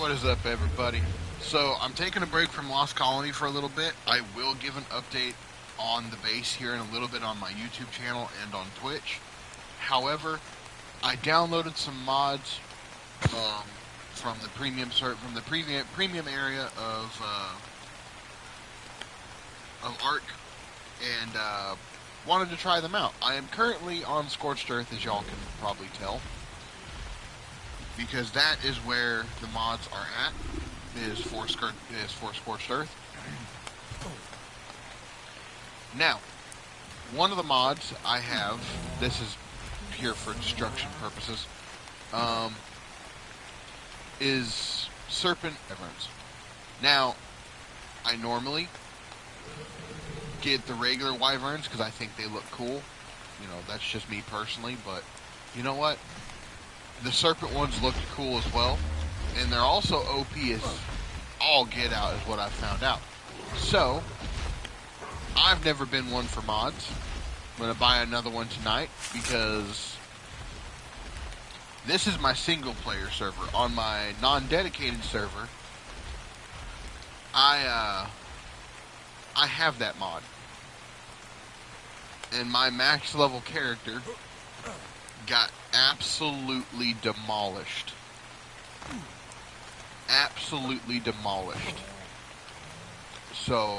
What is up, everybody? So, I'm taking a break from Lost Colony for a little bit. I will give an update on the base here in a little bit on my YouTube channel and on Twitch. However, I downloaded some mods from the premium area of Ark and wanted to try them out. I am currently on Scorched Earth, as y'all can probably tell, because that is where the mods are at, is for Scorched Earth. Now, one of the mods I have, this is pure for destruction purposes, is Serpent Wyverns. Now, I normally get the regular Wyverns because I think they look cool. You know, that's just me personally, but you know what? The Serpent ones look cool as well, and they're also OP as all get out, is what I've found out. So, I've never been one for mods. I'm going to buy another one tonight, because this is my single player server. On my non-dedicated server, I have that mod. And my max level character got absolutely demolished. Absolutely demolished. So,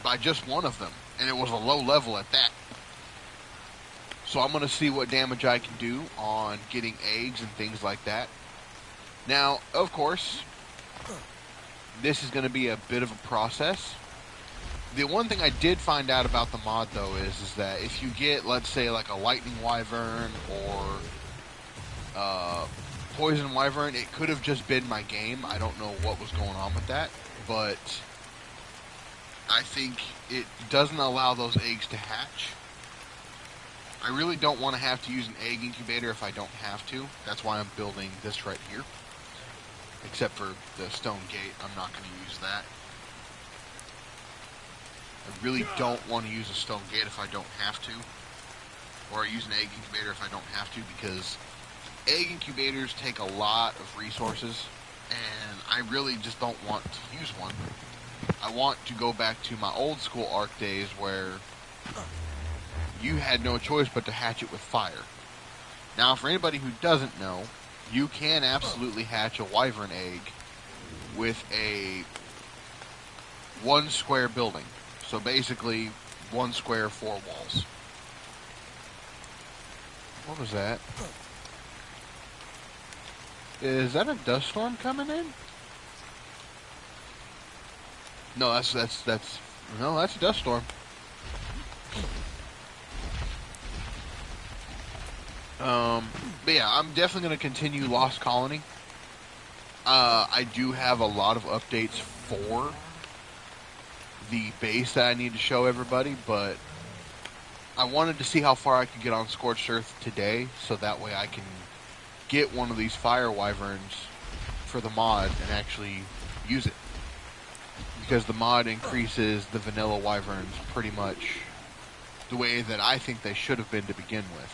by just one of them. And it was a low level at that. So I'm going to see what damage I can do on getting eggs and things like that. Now, of course, this is going to be a bit of a process. The one thing I did find out about the mod, though, is that if you get, let's say, like a Lightning Wyvern or Poison Wyvern, it could have just been my game. I don't know what was going on with that, but I think it doesn't allow those eggs to hatch. I really don't want to have to use an egg incubator if I don't have to. That's why I'm building this right here. Except for the stone gate, I'm not going to use that. I really don't want to use a stone gate if I don't have to. Or use an egg incubator if I don't have to, because egg incubators take a lot of resources, and I really just don't want to use one. I want to go back to my old school Ark days where you had no choice but to hatch it with fire. Now, for anybody who doesn't know, you can absolutely hatch a wyvern egg with a 1 square building. So basically, 1 square, 4 walls. What was that? Is that a dust storm coming in? No, that's a dust storm. But yeah, I'm definitely going to continue Lost Colony. I do have a lot of updates for the base that I need to show everybody, but I wanted to see how far I could get on Scorched Earth today, so that way I can get one of these Fire Wyverns for the mod and actually use it. Because the mod increases the vanilla Wyverns pretty much the way that I think they should have been to begin with.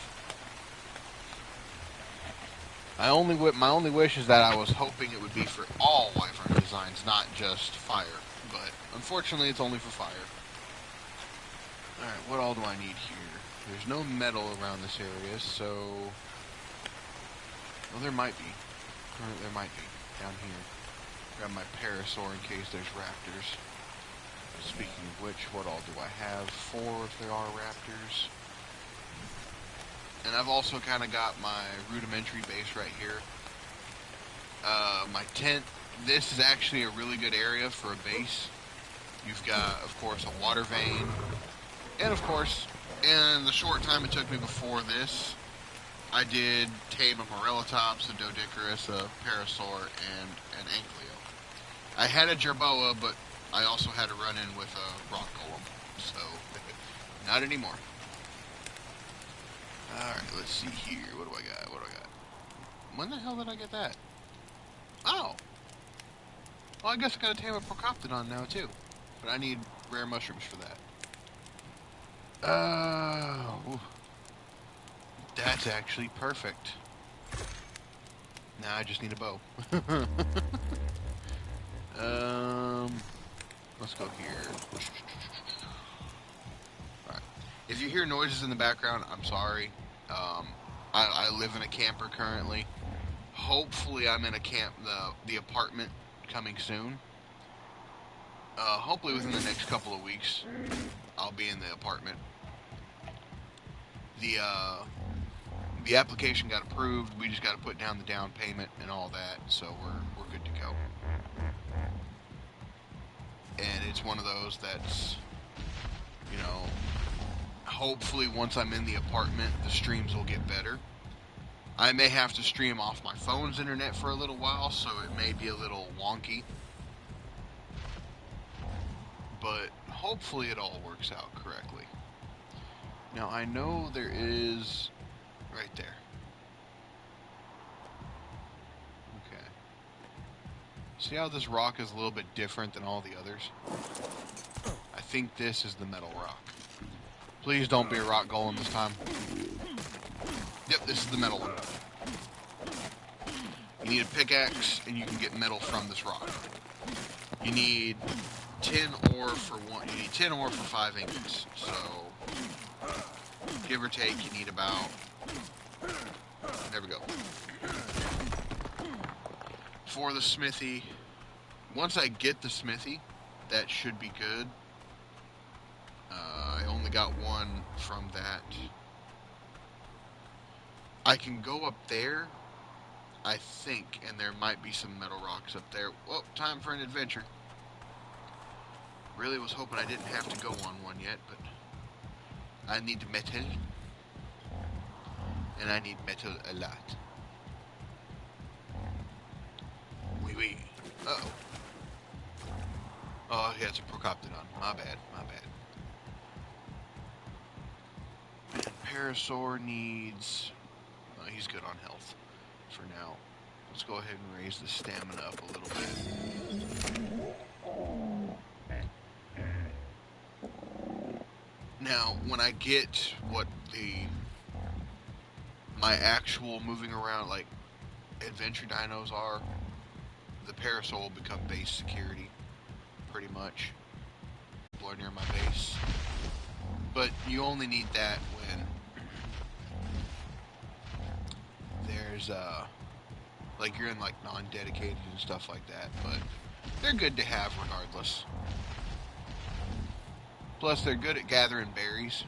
My only wish is that I was hoping it would be for all Wyvern designs, not just fire. But unfortunately, it's only for fire. Alright, what all do I need here? There's no metal around this area, so... Well, there might be. There might be, down here. Grab my Parasaur in case there's raptors. Speaking of which, what all do I have? 4 if there are raptors. And I've also kind of got my rudimentary base right here. My tent, this is actually a really good area for a base. You've got, of course, a water vein. And of course, in the short time it took me before this, I did tame a Morellatops, a Doedicurus, a Parasaur, and an Ankylo. I had a Jerboa, but I also had to run in with a Rock Golem. So, not anymore. Alright, let's see here. What do I got? When the hell did I get that? Oh! Well, I guess I gotta tame a Procoptodon now, too. But I need rare mushrooms for that. That's actually perfect. Now I just need a bow. um, let's go here. Alright. If you hear noises in the background, I'm sorry. I live in a camper currently. Hopefully I'm in the apartment coming soon. Hopefully within the next couple of weeks, I'll be in the apartment. The application got approved. We just got to put down the down payment and all that, so we're good to go. And it's one of those that's, you know, hopefully once I'm in the apartment, the streams will get better. I may have to stream off my phone's internet for a little while, so it may be a little wonky. But hopefully it all works out correctly. Now I know there is right there. Okay. See how this rock is a little bit different than all the others? I think this is the metal rock. Please don't be a rock golem this time. Yep, this is the metal one. You need a pickaxe, and you can get metal from this rock. You need 10 ore for one. You need 10 ore for 5 ingots. So, give or take, you need about. There we go. For the smithy, once I get the smithy, that should be good. I only got one from that. I can go up there, I think, and there might be some metal rocks up there. Well, time for an adventure. Really was hoping I didn't have to go on one yet, but I need metal. And I need metal a lot. Wee wee. Uh-oh. Oh, yeah, it's a Procoptodon. My bad, my bad. And Parasaur needs... Oh, he's good on health for now. Let's go ahead and raise the stamina up a little bit. Now, when I get what my actual moving around, like, adventure dinos are, the Parasaur will become base security, pretty much. People are near my base. But you only need that when there's, like, you're in, like, non-dedicated and stuff like that, but they're good to have regardless. Plus, they're good at gathering berries,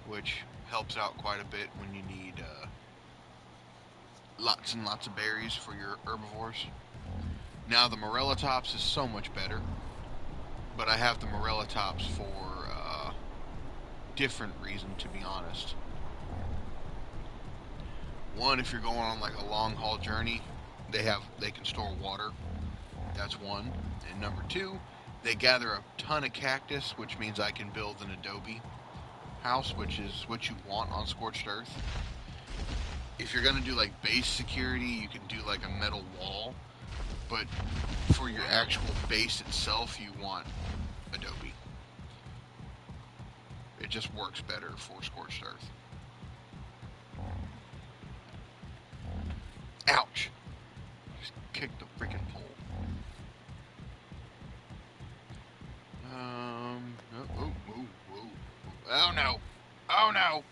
which helps out quite a bit when you need lots and lots of berries for your herbivores. Now, the Morellatops is so much better, but I have the Morellatops for different reason, to be honest. One, if you're going on like a long haul journey, they can store water. That's one. And number two, they gather a ton of cactus, which means I can build an adobe house, which is what you want on Scorched Earth. If you're gonna do like base security, you can do like a metal wall, but for your actual base itself, you want adobe. It just works better for Scorched Earth. Ouch! Just kicked the freaking pole. Oh no! Oh no!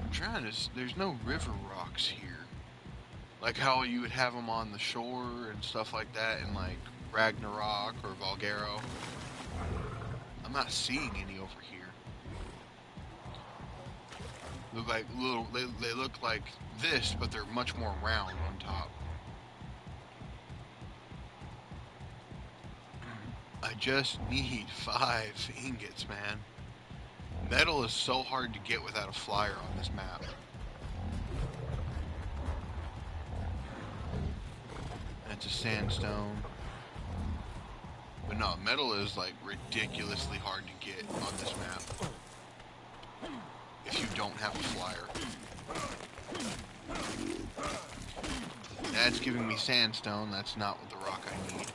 I'm trying to. There's no river rocks here. Like how you would have them on the shore and stuff like that in like Ragnarok or Valgero. I'm not seeing any over here. Look like little. They look like this, but they're much more round on top. I just need 5 ingots, man. Metal is so hard to get without a flyer on this map. That's a sandstone. But no, metal is like ridiculously hard to get on this map. If you don't have a flyer. That's giving me sandstone. That's not what the rock I need.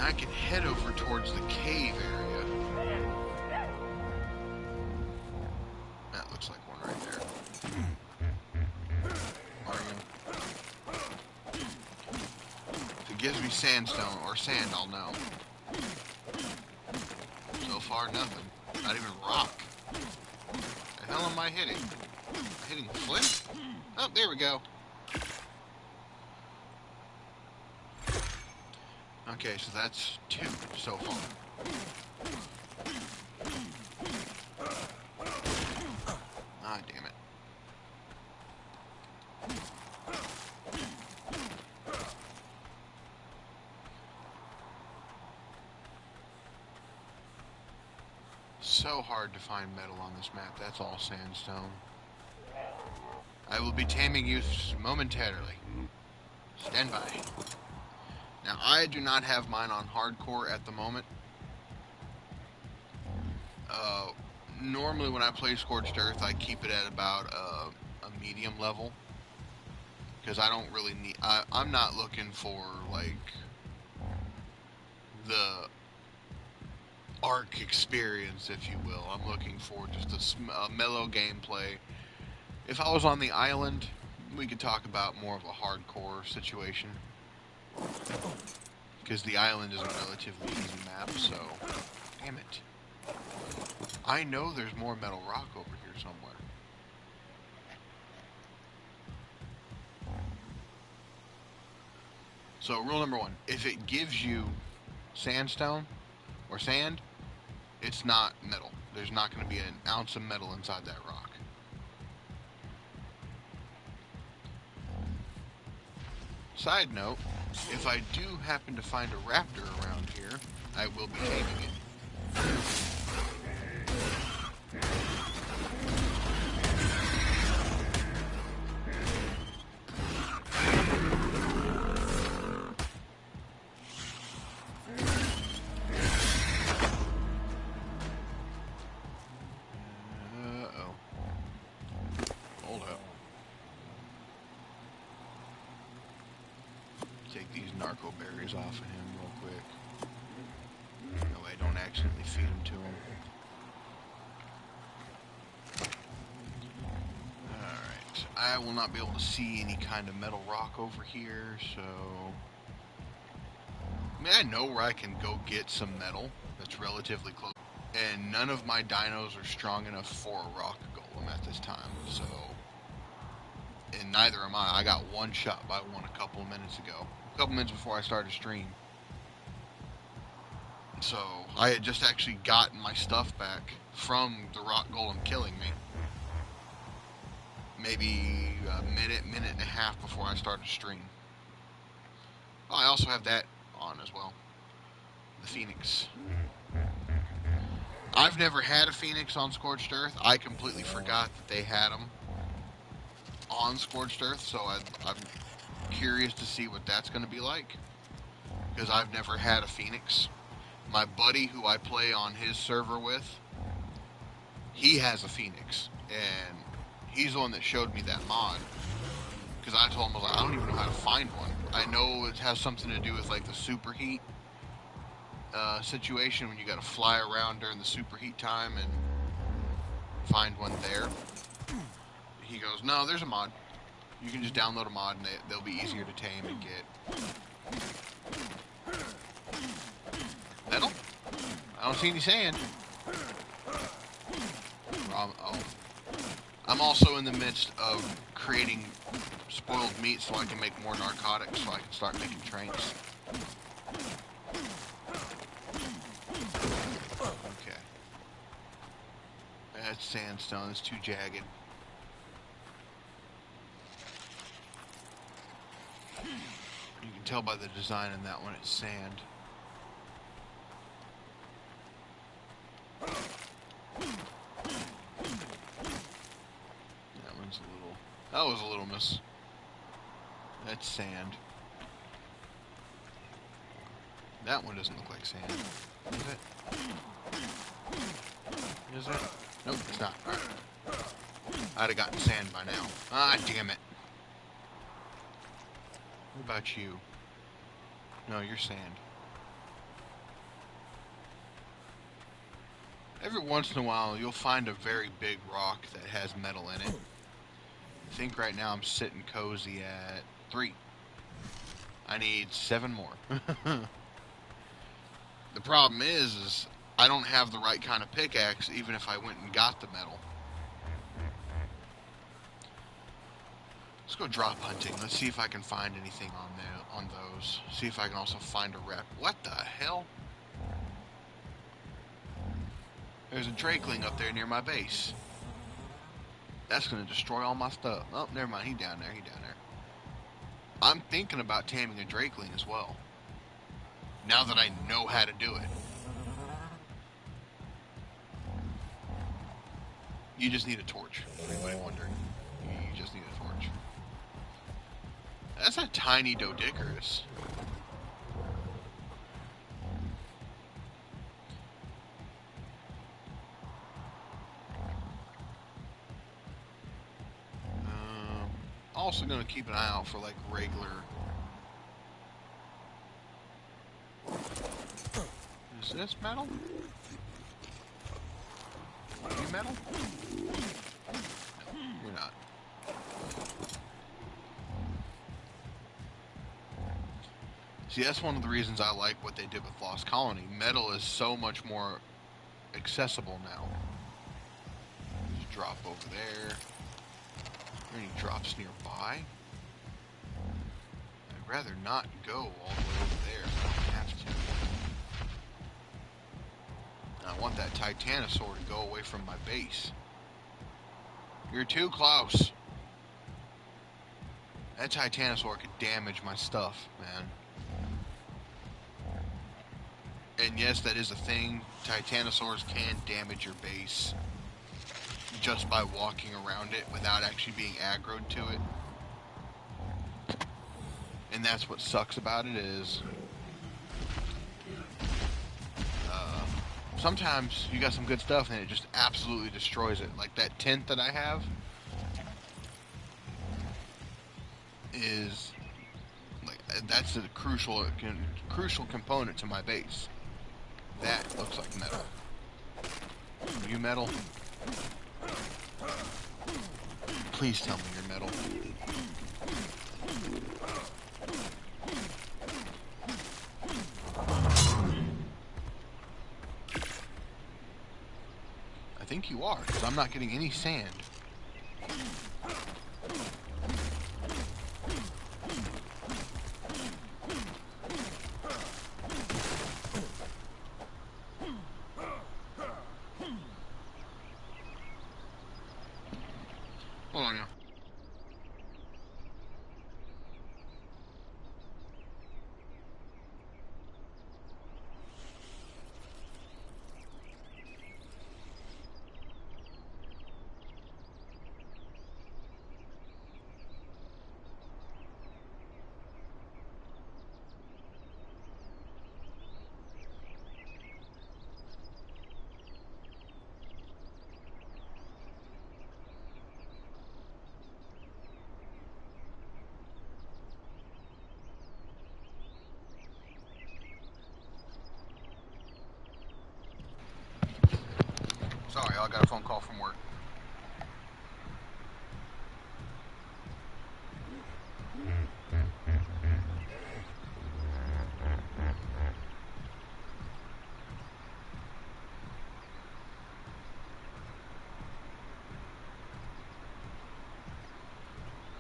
I can head over towards the cave area. That looks like one right there. If it gives me sandstone or sand, I'll know. So far, nothing. Not even rock. The hell am I hitting? Hitting flint? Oh, there we go. Okay, so that's 2 so far. Ah, damn it. So hard to find metal on this map. That's all sandstone. I will be taming you momentarily. Stand by. Now, I do not have mine on hardcore at the moment. Normally when I play Scorched Earth, I keep it at about a medium level. Because I don't really need... I'm not looking for, like, the arc experience, if you will. I'm looking for just a mellow gameplay. If I was on the island, we could talk about more of a hardcore situation. Because the island is a relatively easy map, so... Damn it. I know there's more metal rock over here somewhere. So, rule number 1. If it gives you sandstone or sand, it's not metal. There's not going to be an ounce of metal inside that rock. Side note, if I do happen to find a raptor around here, I will be taming it. Uh-oh. Hold up. Take these narco berries off of him real quick. No way, don't accidentally feed them to him. Alright, I will not be able to see any kind of metal rock over here, so... I mean, I know where I can go get some metal that's relatively close. And none of my dinos are strong enough for a rock golem at this time, so... And neither am I. I got one shot by one a couple of minutes ago. A couple minutes before I started stream. So, I had just actually gotten my stuff back from the rock golem killing me. Maybe a minute and a half before I started stream. Oh, I also have that on as well. The Phoenix. I've never had a Phoenix on Scorched Earth. I completely forgot that they had them on Scorched Earth, so I'm curious to see what that's going to be like. Because I've never had a Phoenix. My buddy who I play on his server with, he has a Phoenix. And he's the one that showed me that mod. Because I told him, I don't even know how to find one. I know it has something to do with like the superheat situation when you got to fly around during the superheat time and find one there. He goes, no, there's a mod. You can just download a mod and they'll be easier to tame and get. Metal? I don't see any sand. I'm also in the midst of creating spoiled meat so I can make more narcotics so I can start making trains. Okay. That's sandstone. It's too jagged. You can tell by the design in that one it's sand. That was a little miss. That's sand. That one doesn't look like sand. Is it? Is it? Nope, it's not. Alright. I'd have gotten sand by now. Ah, damn it. What about you? No, you're sand. Every once in a while, you'll find a very big rock that has metal in it. I think right now I'm sitting cozy at 3. I need 7 more. The problem is I don't have the right kind of pickaxe even if I went and got the metal. Let's go drop hunting. Let's see if I can find anything on those. See if I can also find a rep. What the hell? There's a drakeling up there near my base. That's going to destroy all my stuff. Oh, never mind. He's down there. I'm thinking about taming a drakeling as well. Now that I know how to do it. You just need a torch. For anybody wondering. You just need a torch. That's a tiny Doedicurus. Also going to keep an eye out for like regular. Is this metal? Are you metal? No, you're not. See, that's one of the reasons I like what they did with Lost Colony. Metal is so much more accessible now. Just drop over there. Are there any drops nearby? I'd rather not go all the way over there if I don't have to. I want that Titanosaur to go away from my base. You're too close. That Titanosaur could damage my stuff, man. And yes, that is a thing. Titanosaurs can damage your base just by walking around it without actually being aggroed to it. And that's what sucks about it is sometimes you got some good stuff and it just absolutely destroys it. Like that tent that I have is like that's a crucial component to my base. That looks like metal. You metal? Please tell me you're metal. I think you are, because I'm not getting any sand. Hold on now. Sorry, I got a phone call from work.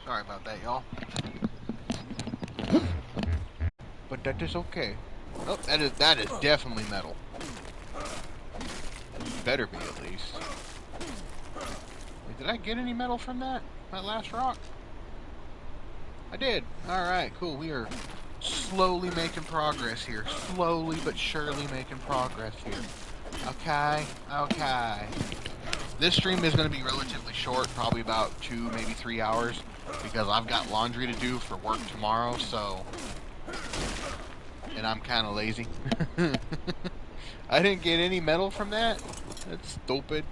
Sorry about that, y'all. But that is okay. Oh, that is definitely metal. Better be at least. Wait, did I get any metal from that last rock? I did. Alright, cool. We are slowly making progress here. Slowly but surely making progress here. Okay. This stream is going to be relatively short, probably about 2, maybe 3 hours, because I've got laundry to do for work tomorrow, so... And I'm kind of lazy. I didn't get any metal from that? That's stupid.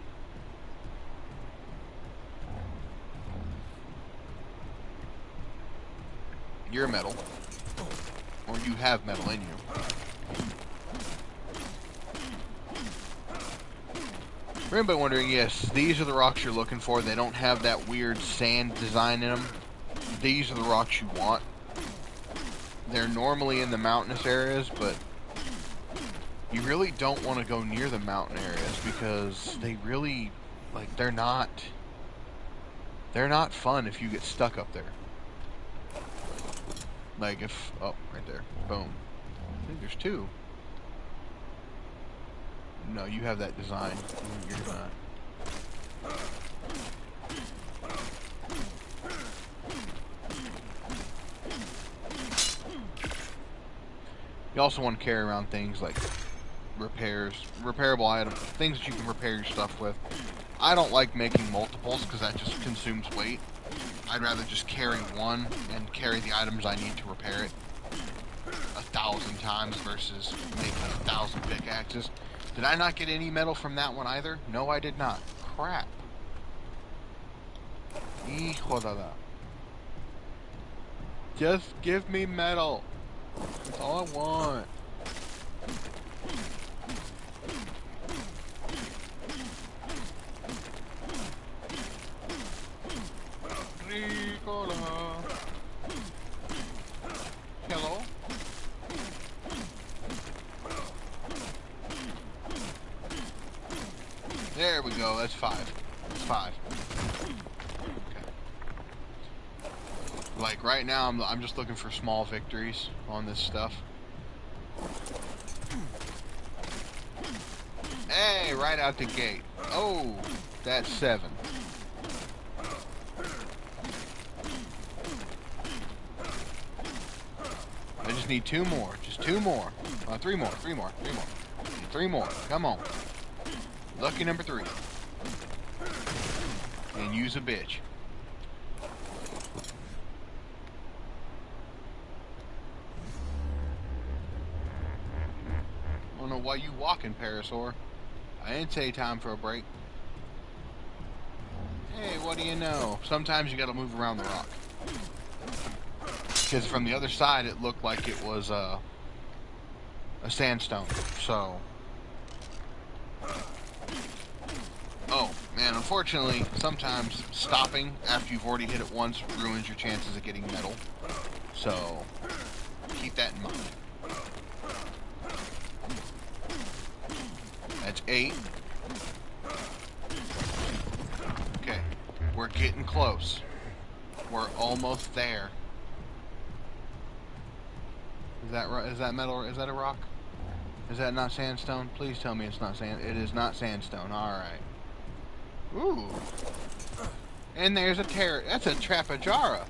You're metal. Or you have metal in you. For anybody wondering, yes, these are the rocks you're looking for. They don't have that weird sand design in them. These are the rocks you want. They're normally in the mountainous areas, but you really don't want to go near the mountain areas because they really, like, they're not fun if you get stuck up there. Like if, oh, right there, boom. I think there's two. No, you have that design. You're not. You also want to carry around things like repairable items, things that you can repair your stuff with. I don't like making multiples because that just consumes weight. I'd rather just carry one and carry the items I need to repair it 1,000 times versus making 1,000 pickaxes. Did I not get any metal from that one either? No, I did not. Crap. Hijo de la. Just give me metal. That's all I want. Ricola. Hello? There we go, that's 5. That's 5. Okay. Like right now I'm just looking for small victories on this stuff. Hey, right out the gate. Oh, that's 7. I just need 2 more. Just 2 more. 3 more. 3 more. 3 more. 3 more. Come on. Lucky number 3. And use a bitch. I don't know why you walking, Parasaur. I didn't say time for a break. Hey, what do you know? Sometimes you gotta move around the rock. Because from the other side it looked like it was a sandstone. So... Oh, man, unfortunately, sometimes stopping after you've already hit it once ruins your chances of getting metal. So, keep that in mind. That's 8. Okay, we're getting close. We're almost there. Is that right? Is that metal? Is that a rock? Is that not sandstone? Please tell me it's not sand. It is not sandstone. All right. Ooh. And there's a that's a Trapajara.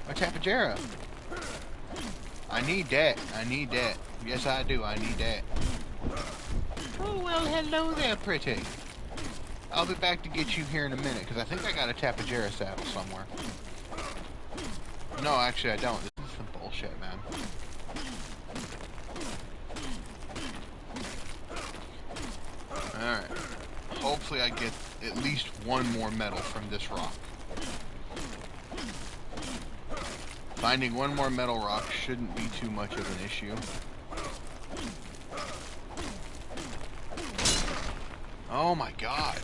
A Tapajara. I need that. I need that. Yes, I do. I need that. Oh, well, hello there, pretty. I'll be back to get you here in a minute, because I think I got a Tapajara saddle somewhere. No, actually, I don't. This is some bullshit, man. Alright. Hopefully I get at least 1 more metal from this rock. Finding 1 more metal rock shouldn't be too much of an issue. Oh my god.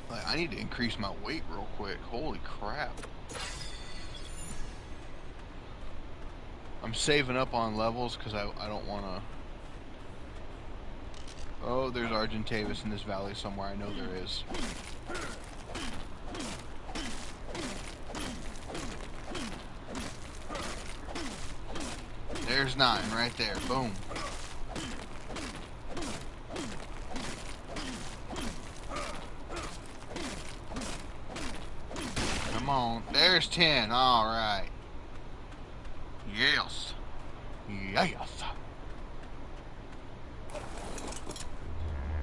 Like, I need to increase my weight real quick. Holy crap. I'm saving up on levels because I don't want to... Oh, there's Argentavis in this valley somewhere. I know there is. There's 9 right there. Boom. Come on. There's 10. All right. Yes. Yes.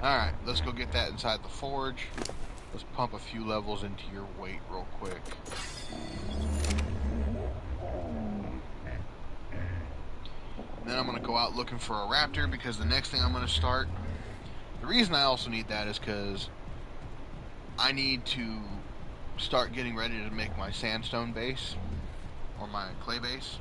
Alright, let's go get that inside the forge. Let's pump a few levels into your weight real quick. Then I'm going to go out looking for a raptor because the next thing I'm going to start... The reason I also need that is because I need to start getting ready to make my sandstone base. Or my clay base.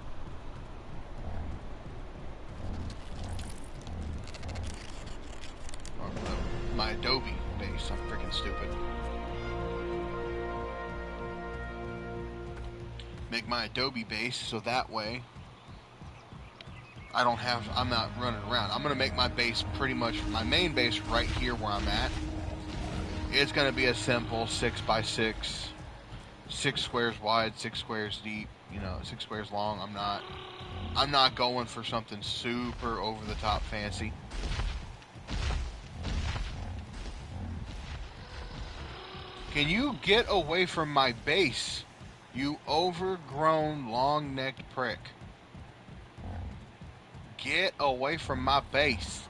my Adobe base. I'm freaking stupid. Make my Adobe base so that way I'm not running around. I'm going to make my base pretty much, my main base right here where I'm at. It's going to be a simple 6x6, 6 squares wide, 6 squares deep, 6 squares long. I'm not going for something super over the top fancy. Can you get away from my base, you overgrown, long-necked prick? Get away from my base.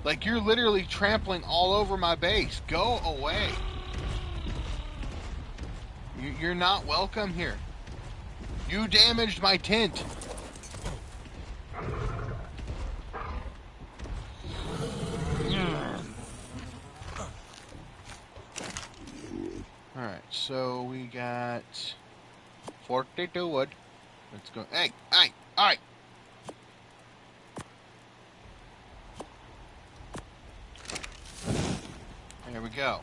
Like, you're literally trampling all over my base. Go away. You're not welcome here. You damaged my tent. Alright, so we got 42 wood. Let's go. Hey, alright. There we go.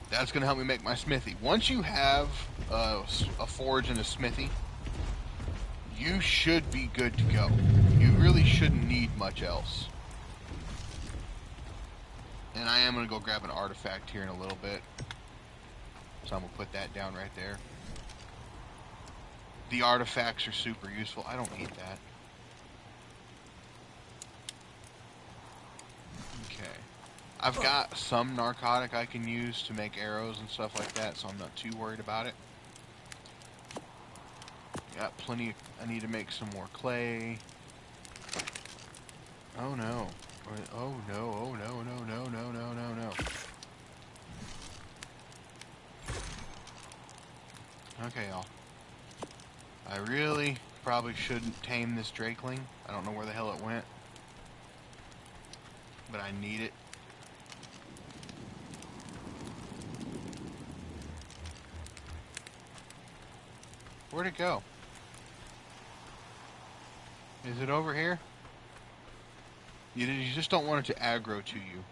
That's going to help me make my smithy. Once you have a forge and a smithy, you should be good to go. You really shouldn't need much else. And I am going to go grab an artifact here in a little bit. So I'm going to put that down right there. The artifacts are super useful. I don't need that. Okay. I've got some narcotic I can use to make arrows and stuff like that, so I'm not too worried about it. Got plenty. I need to make some more clay. Oh no. Oh no, oh no, no, no, no, no, no, no. Okay, y'all. I really probably shouldn't tame this drakeling. I don't know where the hell it went. But I need it. Where'd it go? Is it over here? You just don't want it to aggro to you.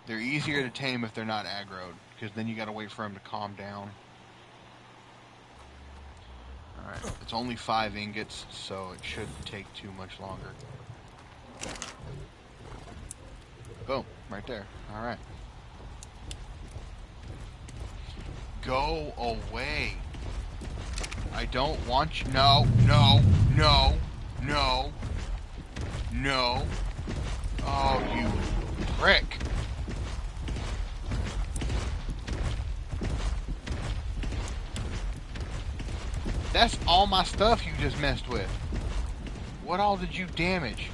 They're easier to tame if they're not aggroed, because then you gotta wait for them to calm down. Alright, it's only 5 ingots, so it shouldn't take too much longer. Boom, right there. Alright. Go away. I don't want you. No, no, no, no, no. Oh, you prick. That's all my stuff you just messed with. What all did you damage?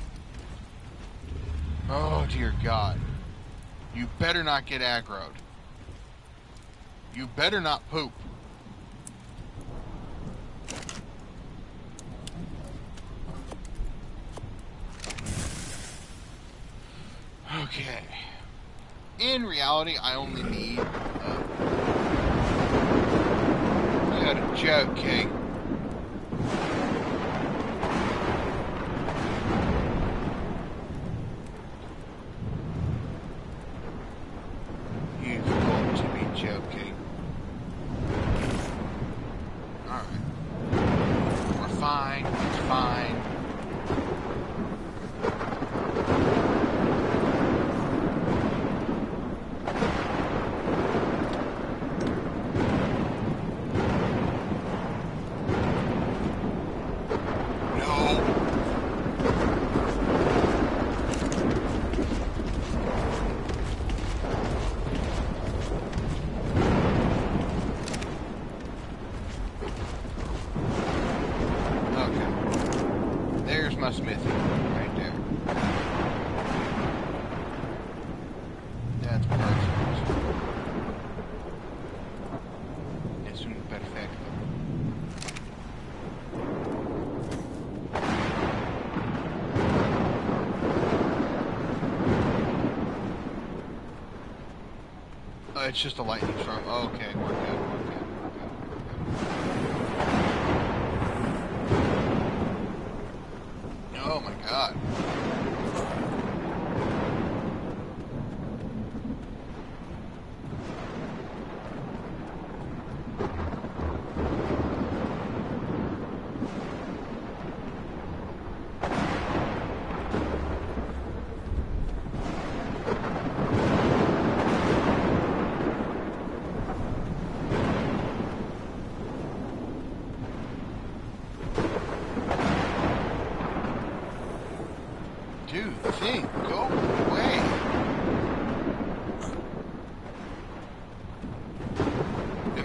Oh, dear God. You better not get aggroed. You better not poop. Okay. In reality, I only need... I got a joke, Kate. You've got to be joking. Alright. We're fine. It's fine. My smithy right there. That's perfect. Es un perfecto. It's just a lightning storm. Okay, we're good. We're good. Oh my God.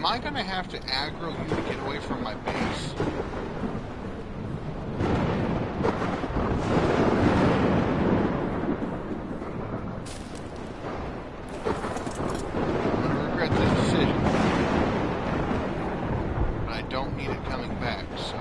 am I going to have to aggro you to get away from my base? I'm going to regret this decision. But I don't need it coming back, so...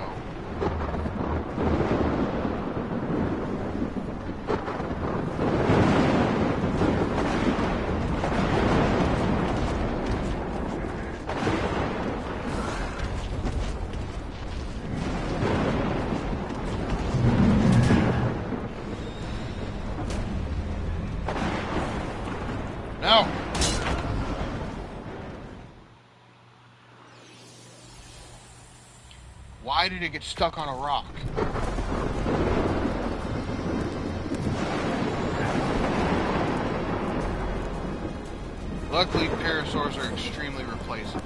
No! Why did it get stuck on a rock? Luckily, parasaurs are extremely replaceable.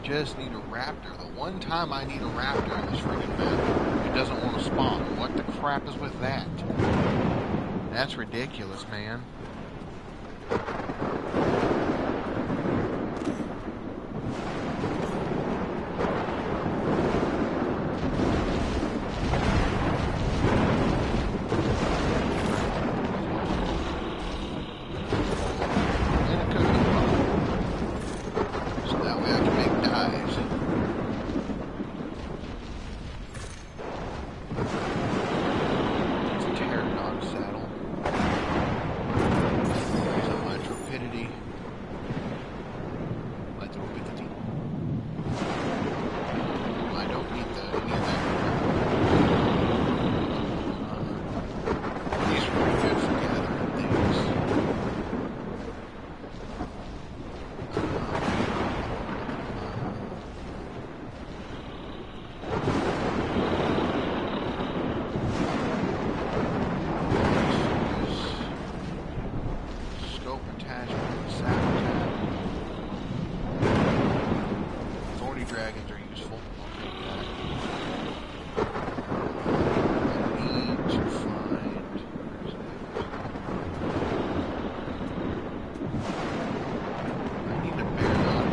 Just need a raptor. The one time I need a raptor in this friggin' map, it doesn't want to spawn. What the crap is with that? That's ridiculous, man. Dragons are useful. I need to find... I need a barrel out.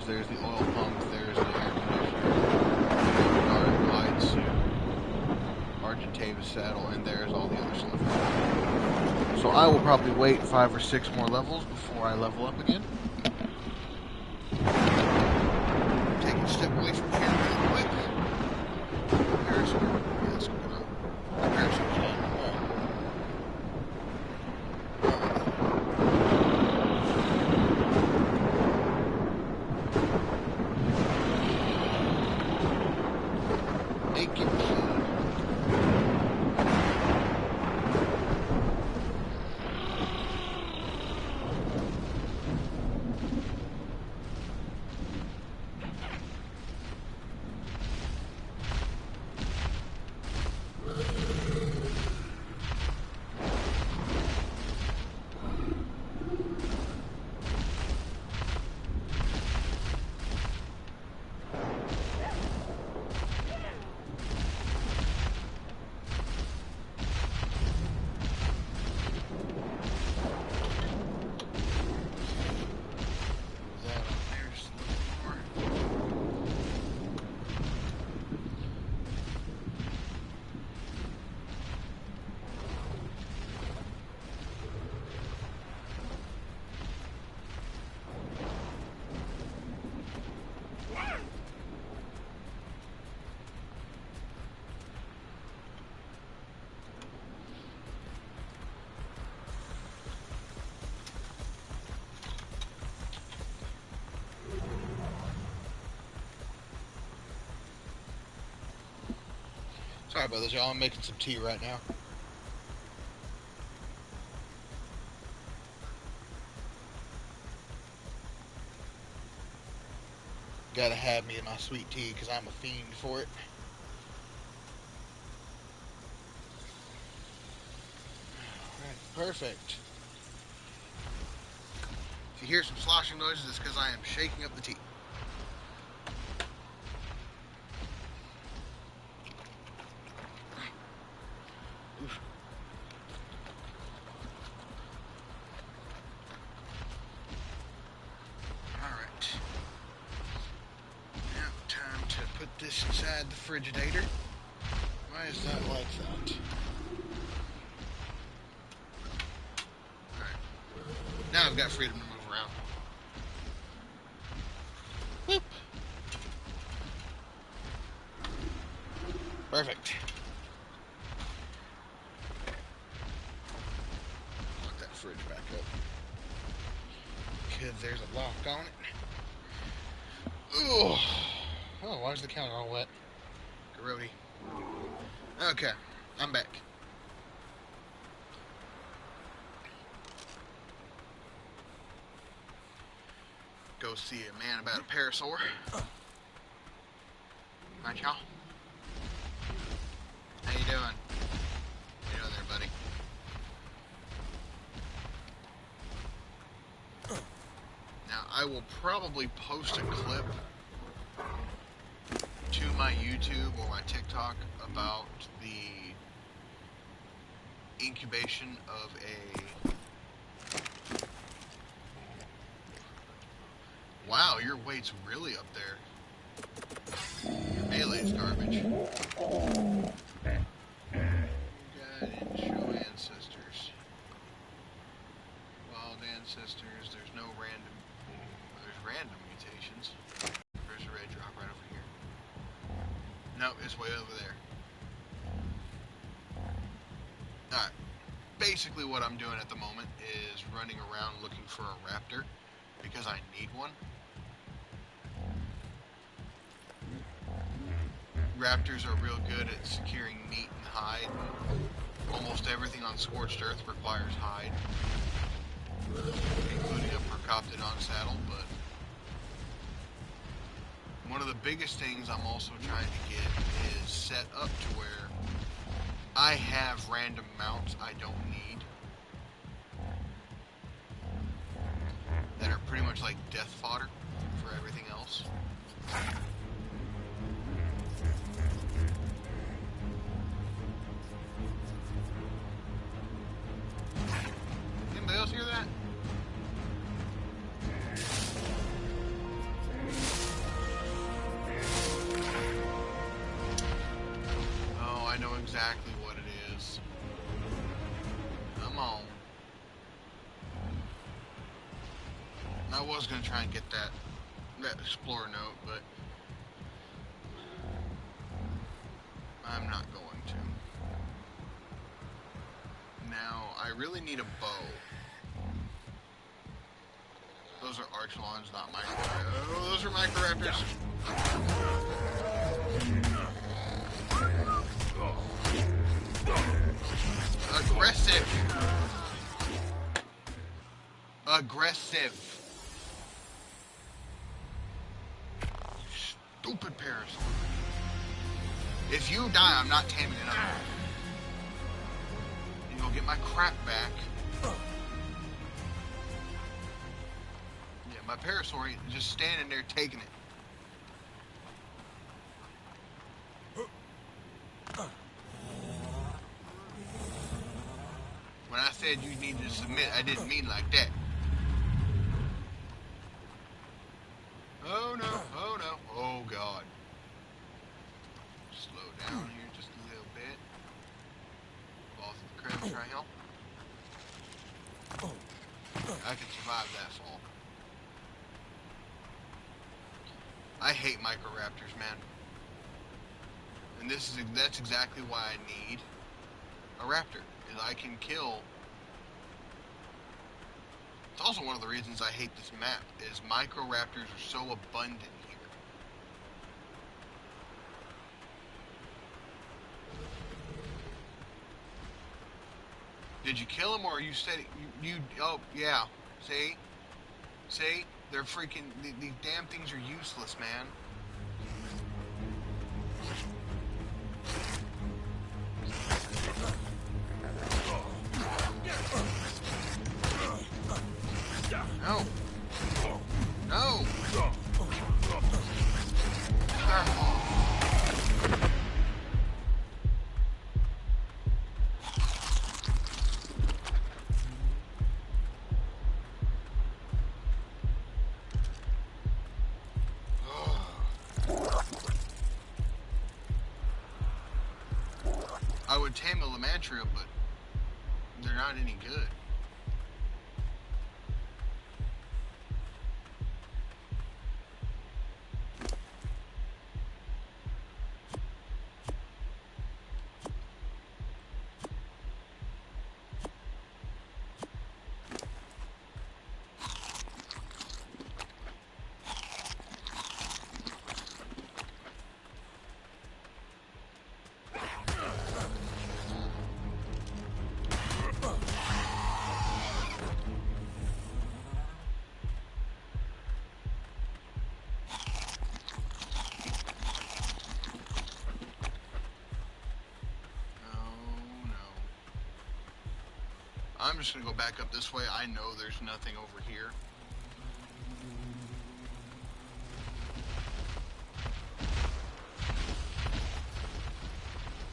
there's the oil pump, there's the air conditioner, guard glide suit, Argentavis saddle, and there's all the other stuff. So I will probably wait 5 or 6 more levels before I level up again. Take a step away from here real quick. Parasaur. Yes, Parasaur's down the wall. Sorry about this, y'all. I'm making some tea right now. Gotta have me my sweet tea because I'm a fiend for it. Alright, perfect. If you hear some sloshing noises, it's because I am shaking up the tea. This inside the Frigidator. Why is that like that? Alright. Now I've got freedom to move around. Whoop. Perfect. Lock that fridge back up. Because there's a lock on it. Ooh. Oh, why is the counter all wet? Garrody. Okay, I'm back. Go see a man about a parasaur. Right, y'all? How you doing? How you doing there, buddy? Now, I will probably post a clip to my YouTube or my TikTok about the incubation of a... Wow, your weight's really up there. Your melee's garbage. You didn't show ancestors. Wild ancestors, there's no random... There's random mutations. There's a red drop right over here. No, it's way over there. Alright. Basically what I'm doing at the moment is running around looking for a raptor because I need one. Raptors are real good at securing meat and hide. Almost everything on Scorched Earth requires hide, including a Percoptodon saddle, but one of the biggest things I'm also trying to get is set up to where I have random mounts I don't need that are pretty much like death fodder for everything else. Anybody else hear that? exactly what it is. Come on. I was going to try and get that explorer note, but I'm not going to. Now, I really need a bow. Those are Archelons, not Microraptors. Oh, those are Microraptors. Aggressive. Aggressive. Stupid Parasaur. If you die, I'm not taming it up. And you'll get my crap back. Yeah, my Parasaur just standing there taking it. When I said you needed to submit, I didn't mean like that. Oh no, oh no, oh god. Slow down here just a little bit. Fall through the crib, try help. I can survive that fall. I hate Microraptors, man. And that's exactly why I need a raptor. Is I can kill. It's also one of the reasons I hate this map, is Microraptors are so abundant here. Did you kill him, or are you steady? Oh, yeah. See? See? They're freaking... These damn things are useless, man. No. No. I would tame a Lamantria, but they're not any good. I'm just going to go back up this way. I know there's nothing over here.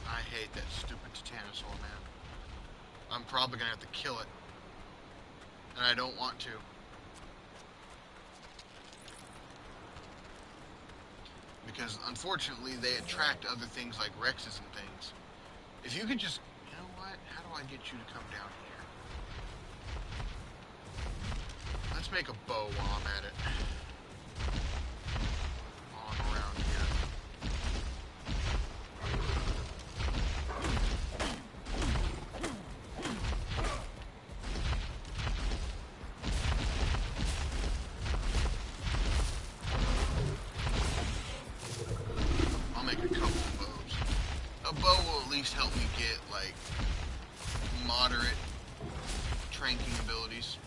I hate that stupid Titanosaur, man. I'm probably going to have to kill it. And I don't want to. Because, unfortunately, they attract other things like Rexes and things. If you could just... You know what? How do I get you to come down here? Let's make a bow while I'm at it. While I'm around here. I'll make a couple of bows. A bow will at least help me get, like, moderate tranking abilities.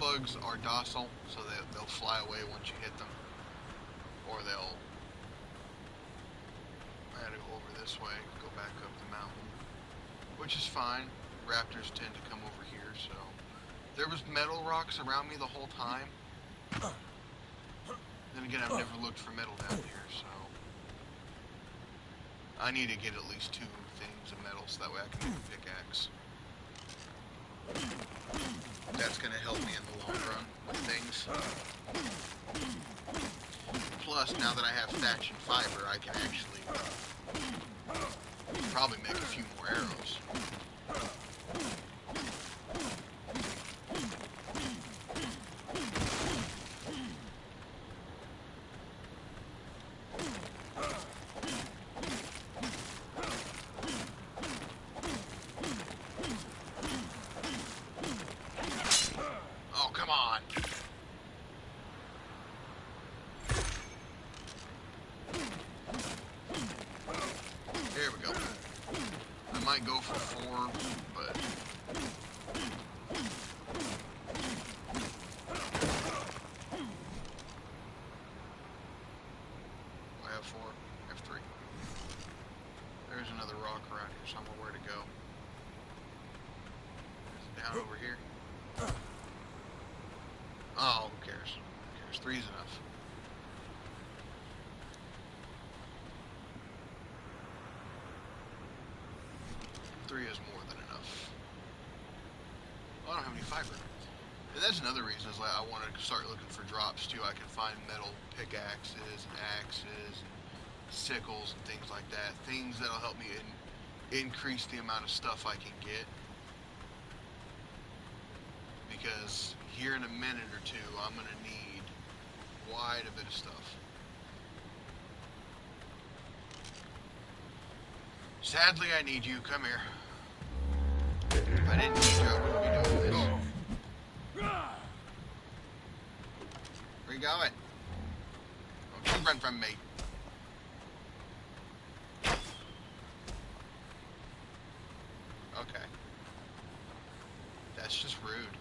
bugs are docile, so they'll fly away once you hit them. Or they'll... I gotta go over this way, go back up the mountain. Which is fine. Raptors tend to come over here, so... There was metal rocks around me the whole time. Then again, I've never looked for metal down here, so... I need to get at least 2 things of metal so that way I can make a pickaxe. That's going to help me in the long run with things. Plus, now that I have thatch and fiber, I can actually probably make a few more arrows. Go for 4, but I have 4, I have 3. There's another rock around here somewhere. Where to go? Is it down over here? Oh, who cares? Who cares? 3 is enough. Is more than enough. I don't have any fiber. And that's another reason is like I want to start looking for drops too. I can find metal pickaxes and axes and sickles and things like that. Things that'll help me increase the amount of stuff I can get. Because here in a minute or 2, I'm going to need quite a bit of stuff. Sadly, I need you. Come here. If I didn't need you, I wouldn't be doing this. Where you going? Don't run from me. Okay. That's just rude.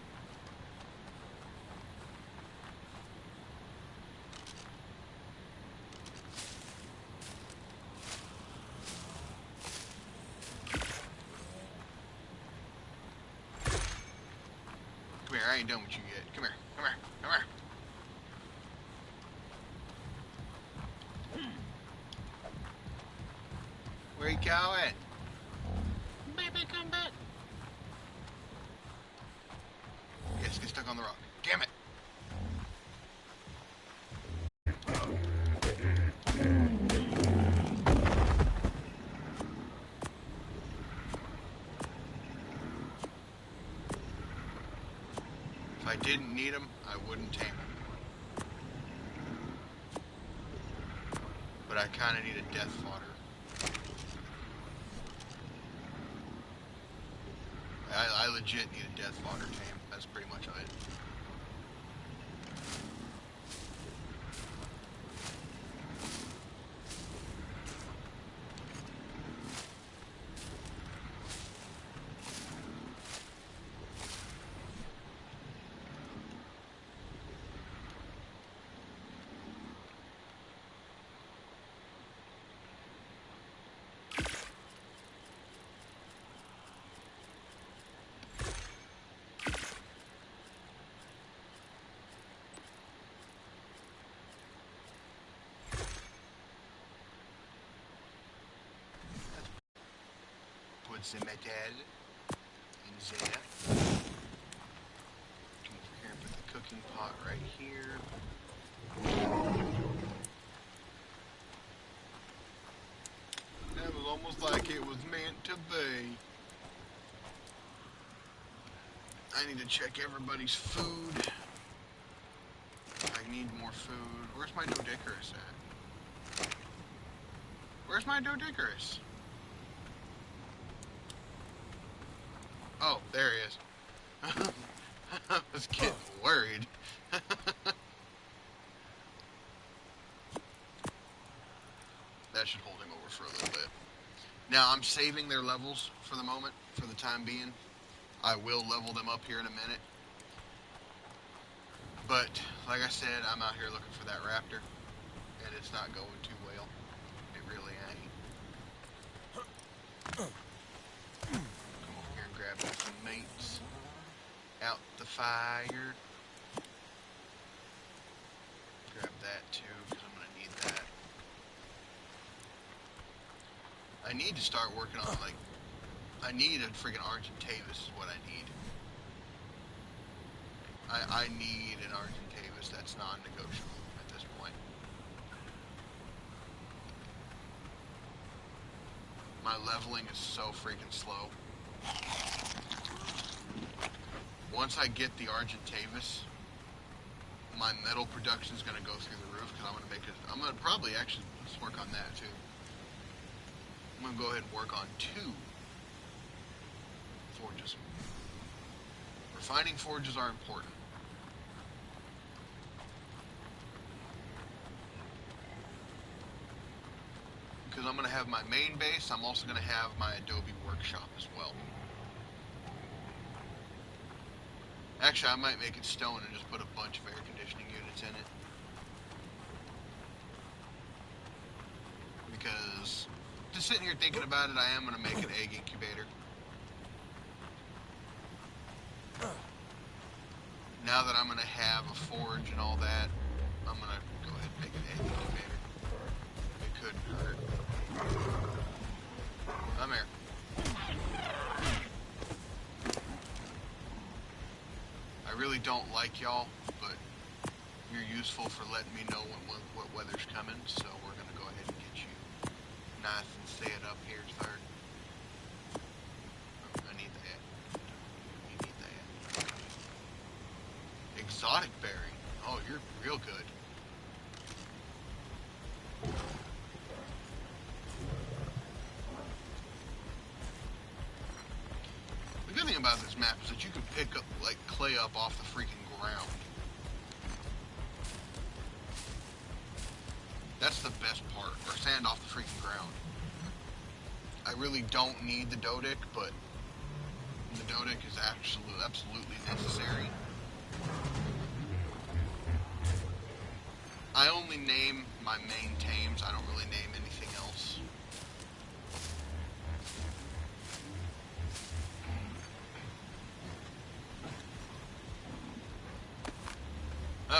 I ain't done what you yet. Come here. Come here. Come here. Where you going? Baby, come back. Yes, get stuck on the rock. Damn it. If I didn't need them, I wouldn't tame them. But I kind of need a death fodder. I legit need a death fodder tame. That's pretty much it. Put some metal in there. Come over here and put the cooking pot right here. That was almost like it was meant to be. I need to check everybody's food. I need more food. Where's my Doedicurus at? Where's my Doedicurus? Oh, there he is. I was getting worried. That should hold him over for a little bit. Now, I'm saving their levels for the moment, for the time being. I will level them up here in a minute. But, like I said, I'm out here looking for that raptor, and it's not going too well. It really ain't. Come over here and grab me some mates. Out the fire. Grab that too, because I'm going to need that. I need to start working on, like, I need a freaking Argentavis is what I need. I need an Argentavis. That's non-negotiable at this point. My leveling is so freaking slow. Once I get the Argentavis, my metal production is going to go through the roof because I'm going to make it. I'm going to probably actually let's work on that too. I'm going to go ahead and work on 2 forges. Refining forges are important. Because I'm going to have my main base, I'm also going to have my Adobe workshop as well. Actually, I might make it stone and just put a bunch of air conditioning units in it. Because, just sitting here thinking about it, I am going to make an egg incubator. Now that I'm going to have a forge and all that, I'm going to go ahead and make an egg incubator. It couldn't hurt. Come here. I really don't like y'all, but you're useful for letting me know what weather's coming, so we're going to go ahead and get you nice and set up here, sir. I need that. You need that. Exotic berry. Oh, you're real good. The good thing about this map is that you can pick up, like, clay up off the freaking ground. That's the best part, or sand off the freaking ground. I really don't need the Dodic, but the Dodic is absolutely necessary. I only name my main tames, I don't really name anything else.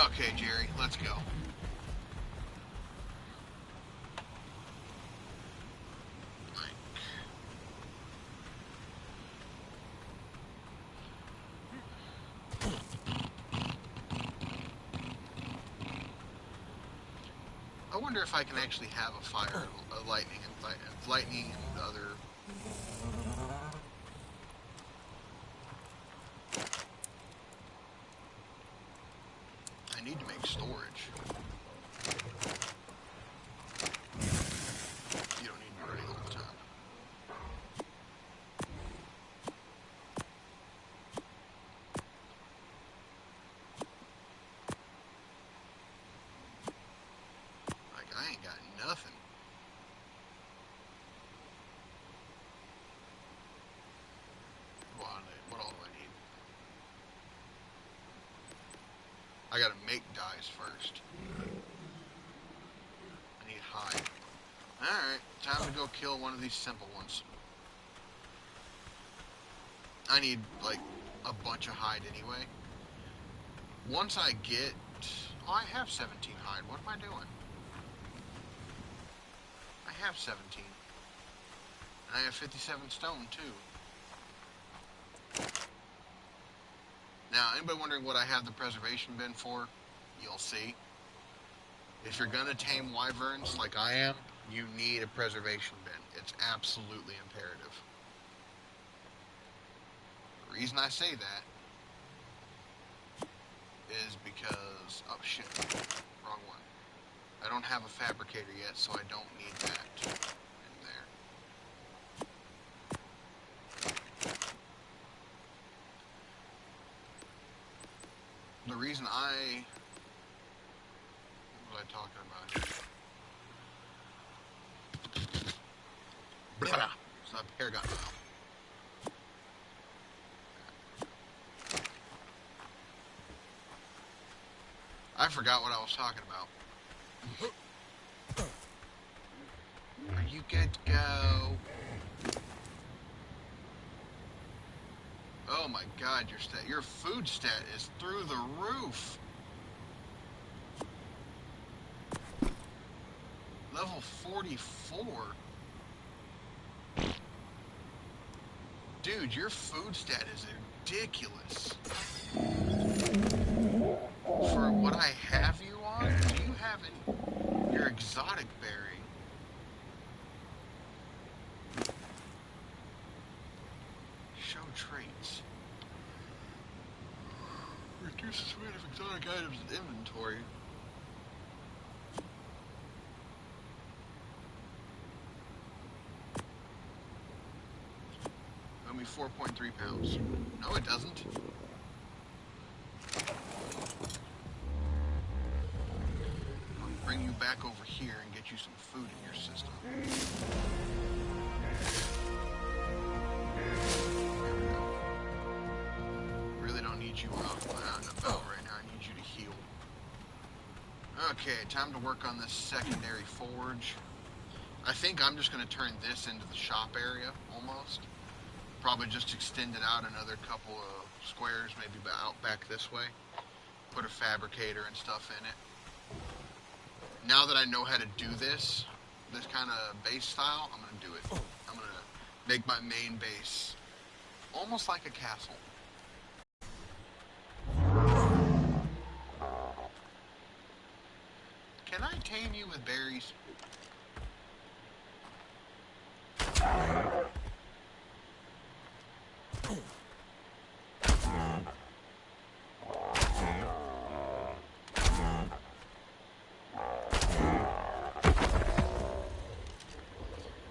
Okay, Jerry, let's go. I wonder if I can actually have a fire, a lightning and other. I need to make storage. You don't need me running all the time. Like, I ain't got nothing. What all do I need? I gotta make dyes first. I need hide. Alright, time to go kill one of these simple ones. I need, like, a bunch of hide anyway. Once I get... Oh, I have 17 hide. What am I doing? I have 17. And I have 57 stone, too. Now, anybody wondering what I have the preservation bin for? You'll see. If you're gonna tame wyverns like I am, you need a preservation bin. It's absolutely imperative. The reason I say that is because... Oh, shit. Wrong one. I don't have a fabricator yet, so I don't need that in there. The reason what was I talking about here? Blah! So my hair got foul. I forgot what I was talking about. Are you good to go? Oh my god, your food stat is through the roof. Level 44. Dude, your food stat is ridiculous. For what I have you on, do you have any? Your exotic berry. Show traits. Reduces weight of exotic items in inventory. Only 4.3 pounds. No, it doesn't. I'll bring you back over here and get you some food in your system. There we go. Really don't need you out and about right now. I need you to heal. Okay, time to work on this secondary forge. I think I'm just going to turn this into the shop area, almost. Probably just extend it out another couple of squares, maybe out back this way. Put a fabricator and stuff in it. Now that I know how to do this kind of base style, I'm going to do it. I'm going to make my main base almost like a castle. Can I tame you with berries?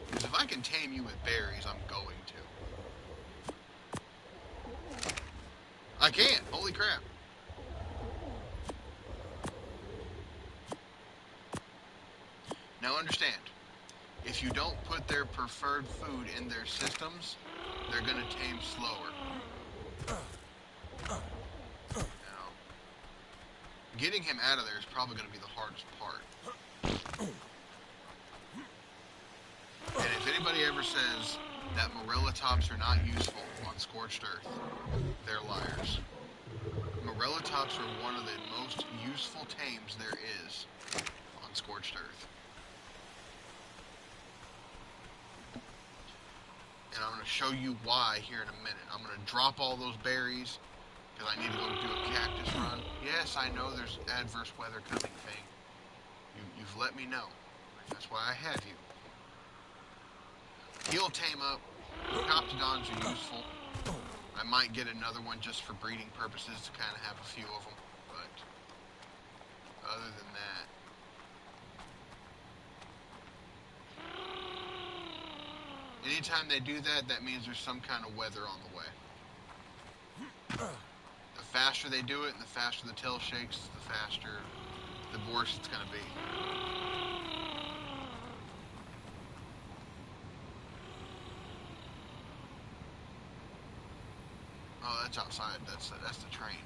Because if I can tame you with berries, I'm going to. I can't! Holy crap! Now understand, if you don't put their preferred food in their systems, they're going to tame slower. Now, getting him out of there is probably going to be the hardest part. And if anybody ever says that Morellatops are not useful on Scorched Earth, they're liars. Morellatops are one of the most useful tames there is on Scorched Earth. And I'm going to show you why here in a minute. I'm going to drop all those berries because I need to go do a cactus run. Yes, I know there's adverse weather coming thing. You've let me know. That's why I have you. He'll tame up. Procoptodons are useful. I might get another one just for breeding purposes to kind of have a few of them. But other than that, anytime they do that, that means there's some kind of weather on the way. The faster they do it and the faster the tail shakes, the faster, the worse it's going to be. Oh, that's outside. That's the train.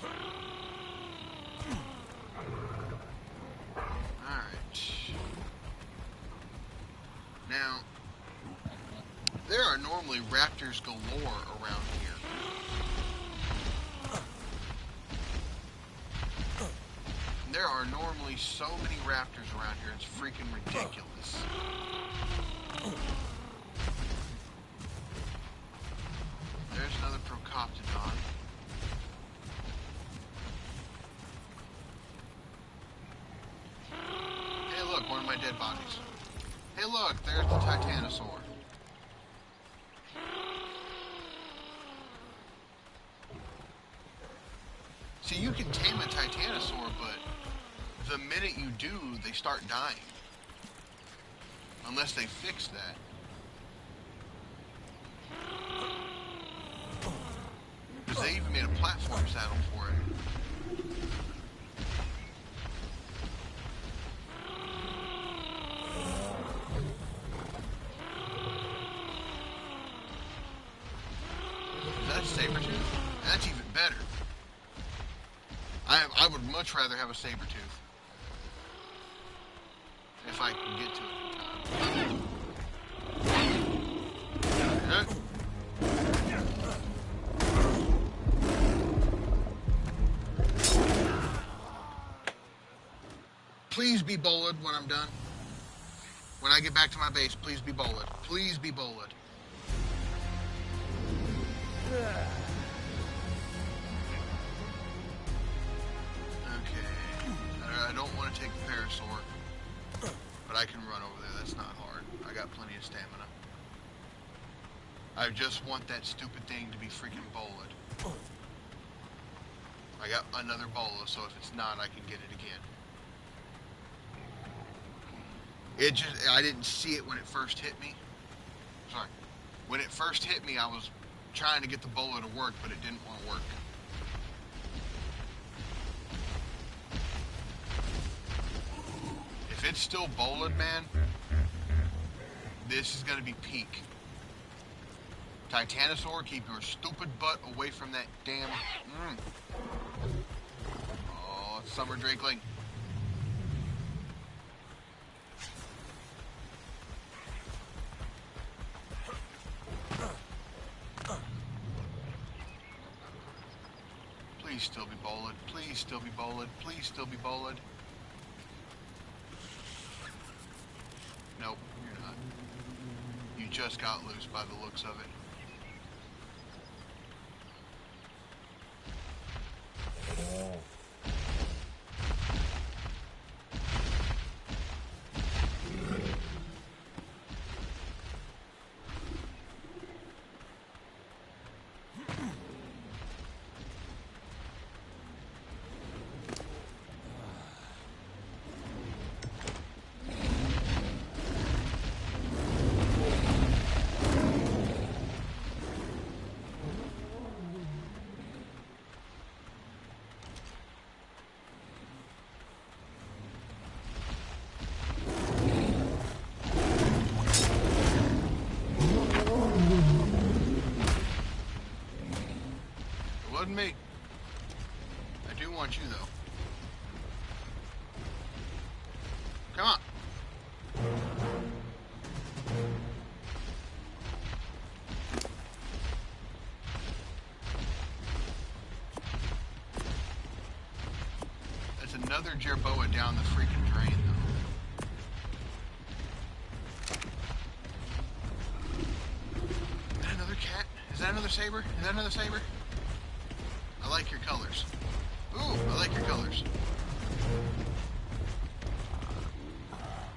Okay. Alright. Now, there are normally raptors galore around here. There are normally so many raptors around here, it's freaking ridiculous. There's another Procoptodon. Hey look, one of my dead bodies. Hey look, there's the Titanosaur. See, you can tame a Titanosaur, but the minute you do, they start dying. Unless they fix that. Because they even made a platform saddle for it. Is that a Sabertooth? That's even better. I would much rather have a saber tooth if I can get to it in time. Okay. Please be bullet when I'm done. When I get back to my base, please be bullet. Please be bullet. Okay. I don't want to take the Parasaur, but I can run over there. That's not hard. I got plenty of stamina. I just want that stupid thing to be freaking bullet. I got another bola, so if it's not, I can get it again. I didn't see it when it first hit me. Sorry. When it first hit me, I was trying to get the bola to work, but it didn't want to work. If it's still bolaed, man, this is going to be peak. Titanosaur, keep your stupid butt away from that damn... Oh, it's Summer Drakeling. Please still be boled. Please still be boled. Please still be boled. Nope, you're not. You just got loose by the looks of it. Wasn't me. I do want you, though. Come on. That's another Jerboa down the freaking drain, though. Is that another cat? Is that another saber? Is that another saber? I like your colors. Ooh, I like your colors.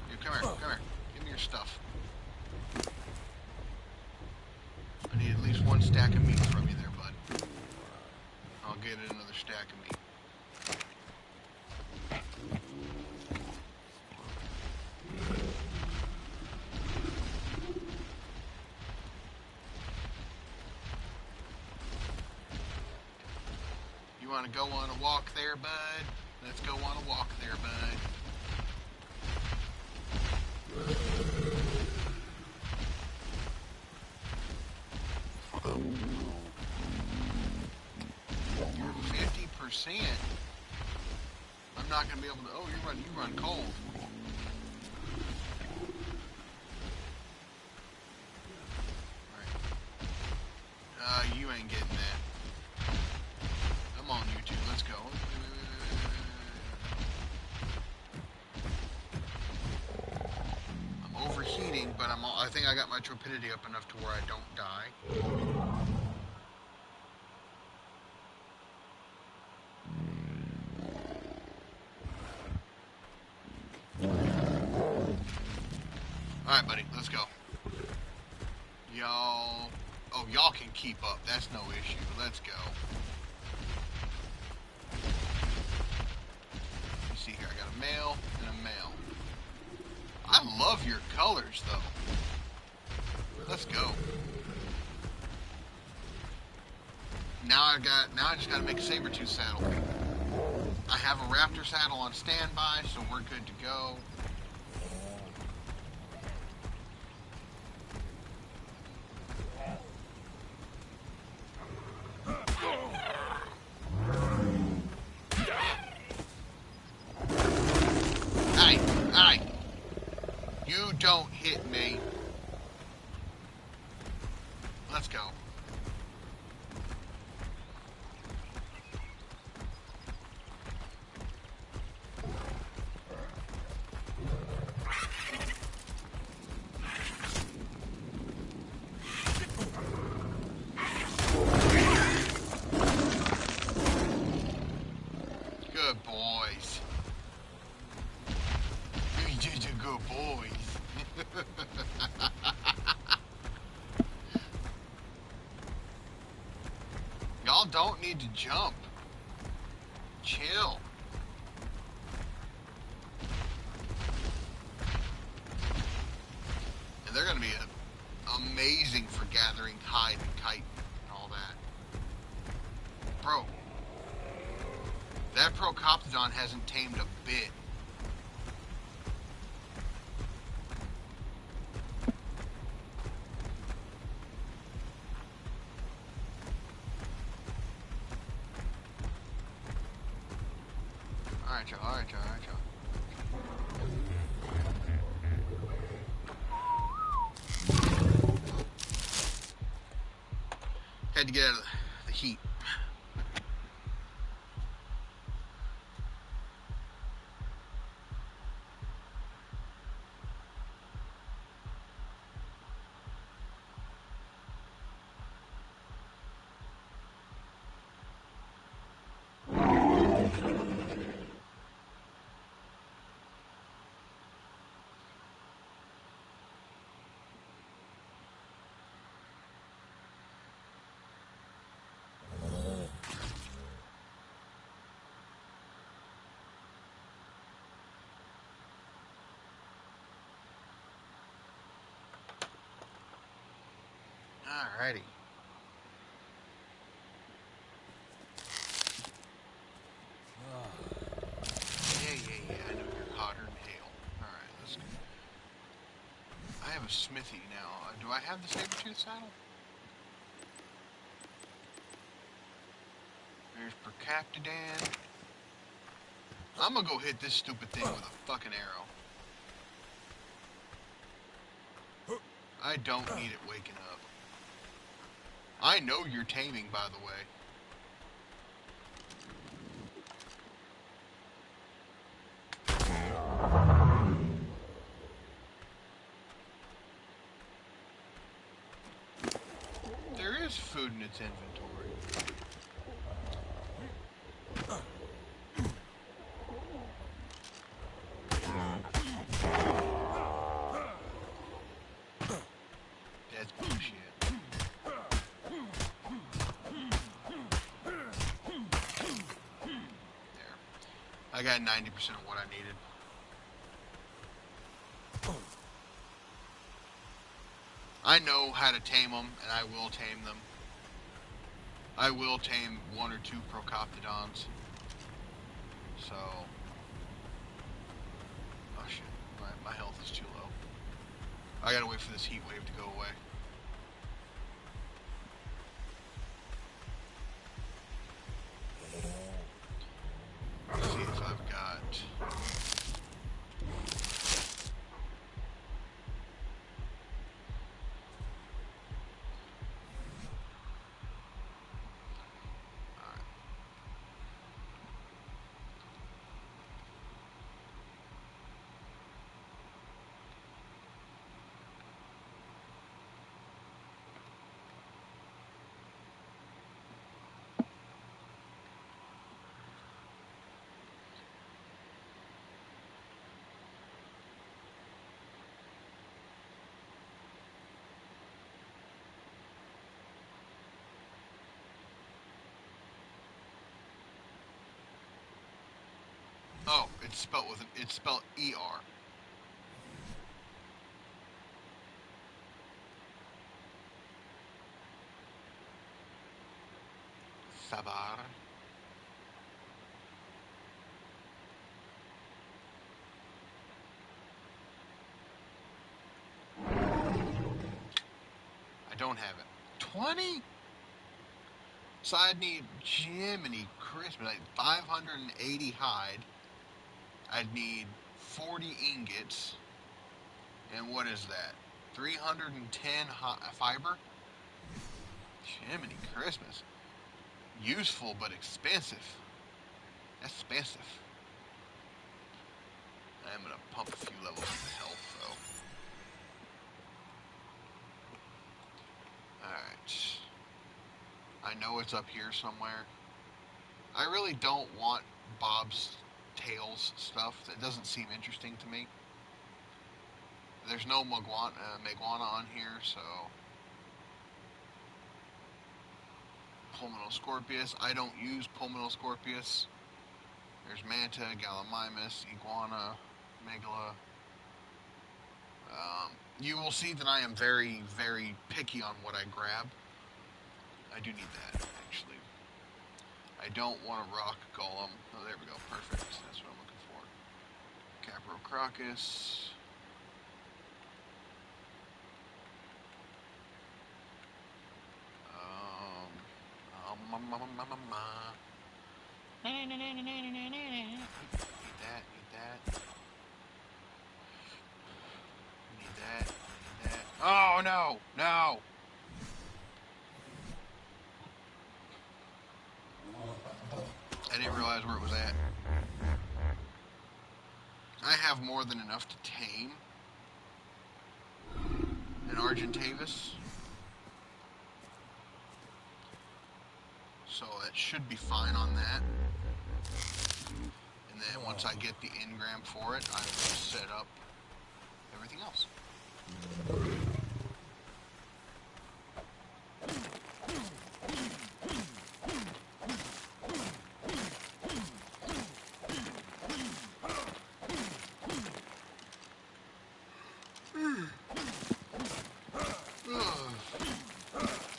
Here, come here, come here. Give me your stuff. I need at least one stack of meat from you there, bud. I'll get another stack of meat. You want to go on a walk there, bud? Let's go on a walk there, bud. You're 50%. I'm not going to be able to... Oh, you run cold. Alright. You ain't getting that. Come on, you two, let's go. I'm overheating, but I think I got my torpidity up enough to where I don't die. Alright, buddy, let's go. Y'all... Oh, y'all can keep up. That's no issue. Let's go. You see here, I got a male and a male. I love your colors, though. Let's go. Now I just gotta make a saber-tooth saddle. I have a raptor saddle on standby, so we're good to go. hit me. Let's go. Good boys. You're just a good boys. Y'all don't need to jump. Chill. And they're going to be amazing for gathering hide and kite and all that. Bro, that Procoptodon hasn't tamed a bit. Alright, y'all, alright, y'all, alright, y'all. Had to get out of the heat. Alrighty. Yeah. I know you're hotter than hell. Alright, let's go. I have a smithy now. Do I have the saber-tooth saddle? There's Procoptodon. I'm gonna go hit this stupid thing with a fucking arrow. I don't need it waking up. I know you're taming, by the way. There is food in its inventory. That's bullshit. There. I got 90% of what I needed. I know how to tame them, and I will tame them. I will tame 1 or 2 Procoptodons. So... Oh shit, my health is too low. I gotta wait for this heat wave to go away. Let's see if I've got... Oh, it's spelled with it's spelled E-R. Sabar. I don't have it. 20? So I'd need Jiminy Christmas, like 580 hide. I'd need 40 ingots And what is that? 310 fiber? Jiminy Christmas. Useful but expensive. That's expensive. I'm gonna pump a few levels of health though. Alright. I know it's up here somewhere. I really don't want Bob's Tales stuff. That doesn't seem interesting to me. There's no Meguana on here, so... Pulmonal Scorpius. I don't use Pulmonal Scorpius. There's Manta, Gallimimus, Iguana, Megala. You will see that I am very, very picky on what I grab. I do need that, actually. I don't want a rock golem. Oh, there we go. Perfect. That's what I'm looking for. Caprocrocus. Need that, need that. Need that, need that. Oh, no! No! I didn't realize where it was at. I have more than enough to tame an Argentavis. So that should be fine on that. And then once I get the engram for it, I will set up everything else.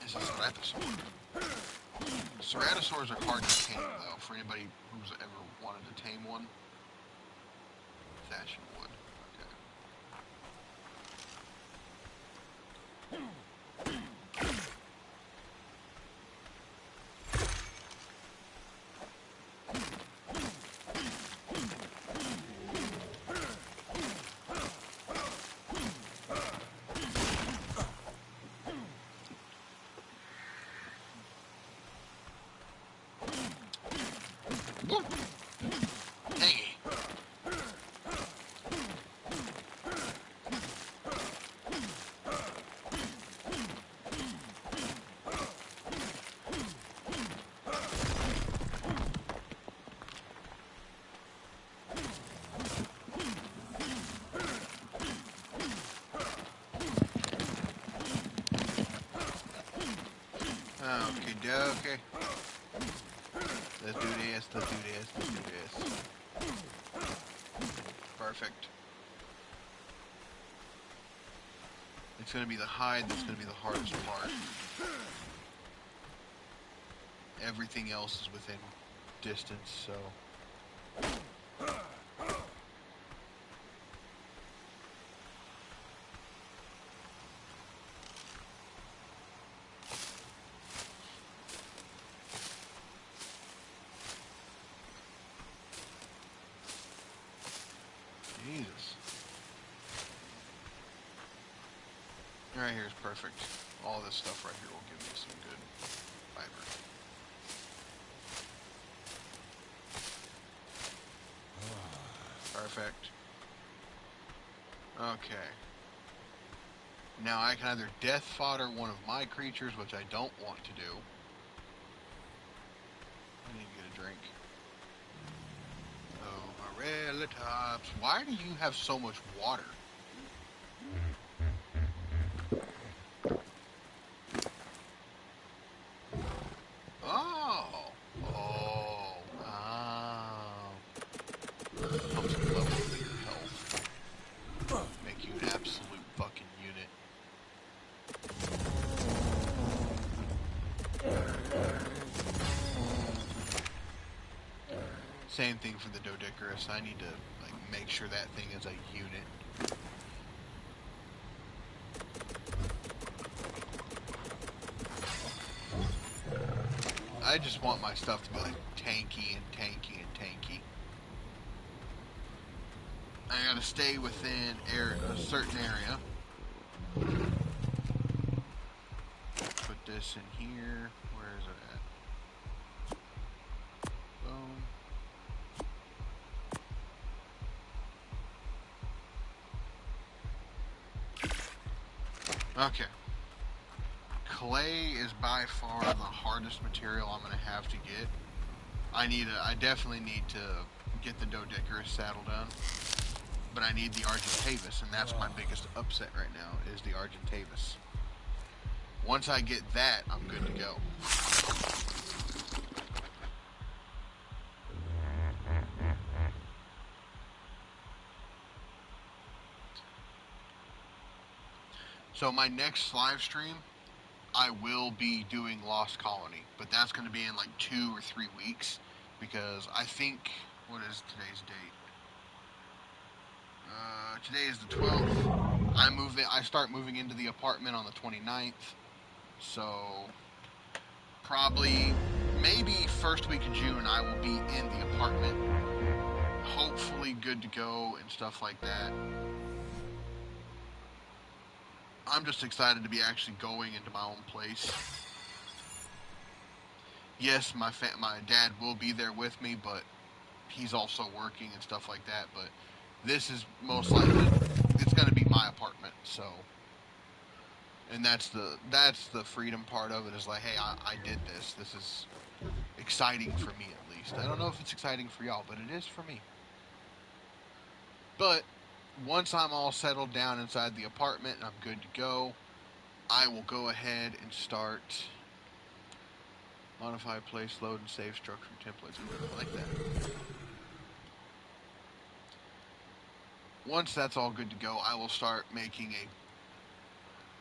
This is Ceratosaur. Ceratosaurs are hard to tame, though, for anybody who's ever wanted to tame one. Thatch and wood. Okay. Let's do this, let's do this, let's do this. Perfect. It's going to be the hide that's going to be the hardest part. Everything else is within distance, so... Jesus. Right here is perfect. All this stuff right here will give me some good fiber. Perfect. Okay. Now I can either death fodder one of my creatures, which I don't want to do. I need to get a drink. Oh, Morellatops. Why do you have so much water? Oh. Oh. Oh. Pump some levels of your health. Make you an absolute fucking unit. Same thing for the Doedicurus. I need to make sure that thing is a unit. I just want my stuff to be tanky and tanky and tanky. I gotta stay within a certain area. Put this in here. Where is it at? Boom. Okay. Clay is by far the hardest material I'm gonna have to get. I definitely need to get the Doedicurus saddle done. But I need the Argentavis, and that's my biggest upset right now, is the Argentavis. Once I get that, I'm good to go. So my next live stream, I will be doing Lost Colony, but that's going to be in like 2 or 3 weeks, because I think, what is today's date? Today is the 12th. I start moving into the apartment on the 29th, so probably, maybe first week of June, I will be in the apartment, hopefully good to go and stuff like that. I'm just excited to be actually going into my own place. Yes, my dad will be there with me, but he's also working and stuff like that. But this is most likely, it's going to be my apartment, so. And that's the freedom part of it, is like, hey, I did this. This is exciting for me, at least. I don't know if it's exciting for y'all, but it is for me. But once I'm all settled down inside the apartment and I'm good to go, I will go ahead and start modify, place, load, and save structure templates. I like that. Once that's all good to go, I will start making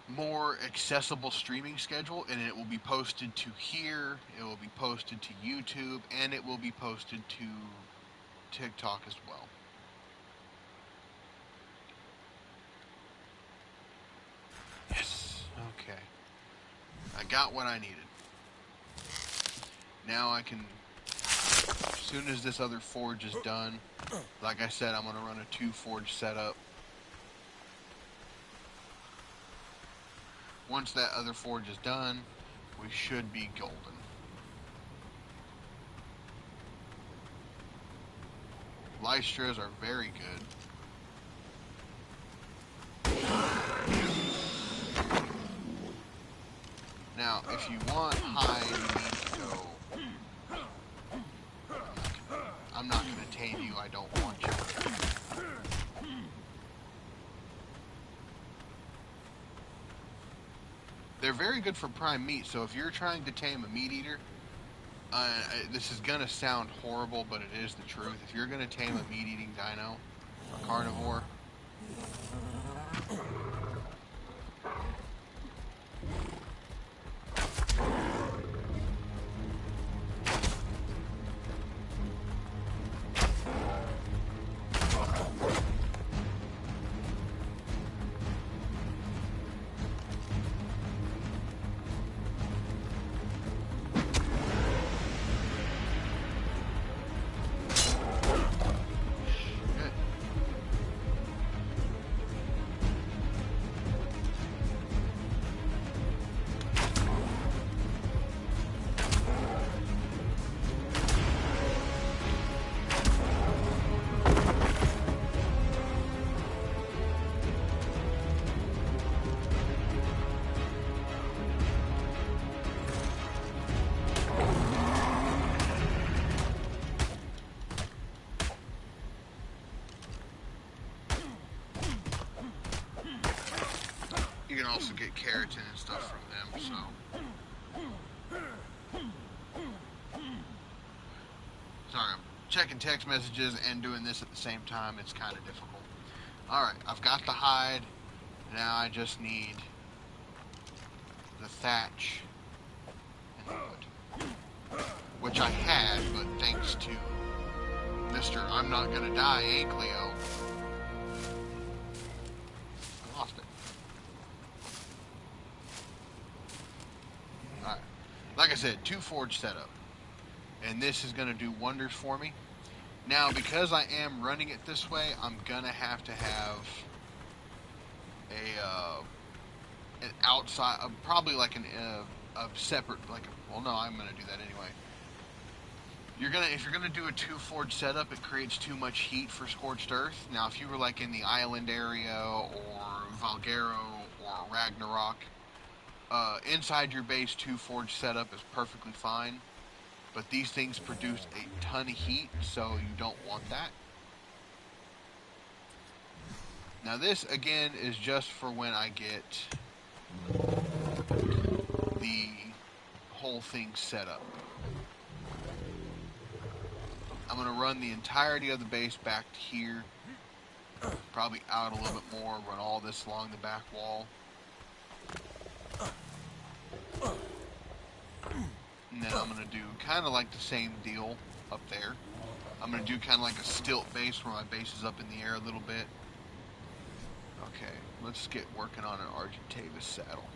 a more accessible streaming schedule, and it will be posted to here, it will be posted to YouTube, and it will be posted to TikTok as well. Yes. Okay. I got what I needed. Now I can, as soon as this other forge is done, like I said, I'm going to run a 2 forge setup. Once that other forge is done, we should be golden. Lystras are very good. Now, if you want hide, you need to go. I'm not going to tame you, I don't want you. They're very good for prime meat, so if you're trying to tame a meat eater, this is going to sound horrible, but it is the truth. If you're going to tame a meat-eating dino, a carnivore, you can also get keratin and stuff from them, so. Sorry, I'm checking text messages and doing this at the same time. It's kind of difficult. Alright, I've got the hide. Now I just need the thatch and the wood. Which I had, but thanks to Mr. I'm Not Gonna Die, eh, Cleo? I lost it. Alright. Like I said, 2 forge setup. And this is going to do wonders for me. Now, because I am running it this way, I'm gonna have an outside, probably like a separate, well, no, I'm gonna do that anyway. If you're gonna do a 2 forge setup, it creates too much heat for Scorched Earth. Now, if you were like in the island area or Valgero or Ragnarok, inside your base 2 forge setup is perfectly fine. But these things produce a ton of heat, so you don't want that. Now this, again, is just for when I get the whole thing set up. I'm going to run the entirety of the base back to here. Probably out a little bit more, run all this along the back wall. And then I'm going to do kind of like the same deal up there. I'm going to do kind of like a stilt base where my base is up in the air a little bit. Okay, let's get working on an Argentavis saddle.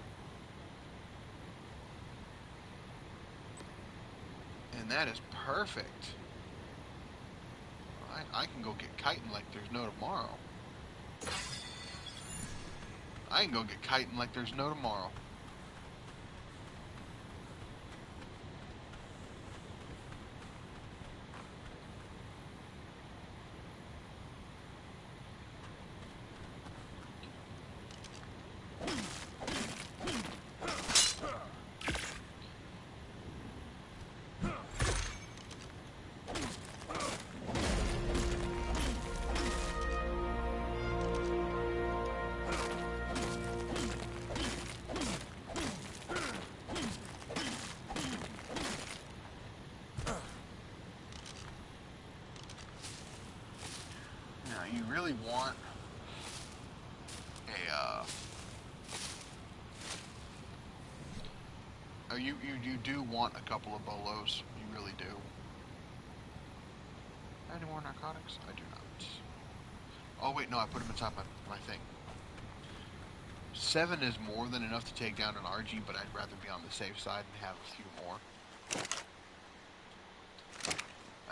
And that is perfect. I can go get kiting like there's no tomorrow. I can go get kiting like there's no tomorrow. You really want you do want a couple of bolos. You really do. Any more narcotics? I do not. Oh wait, no, I put them inside my thing. 7 is more than enough to take down an RG, but I'd rather be on the safe side and have a few more.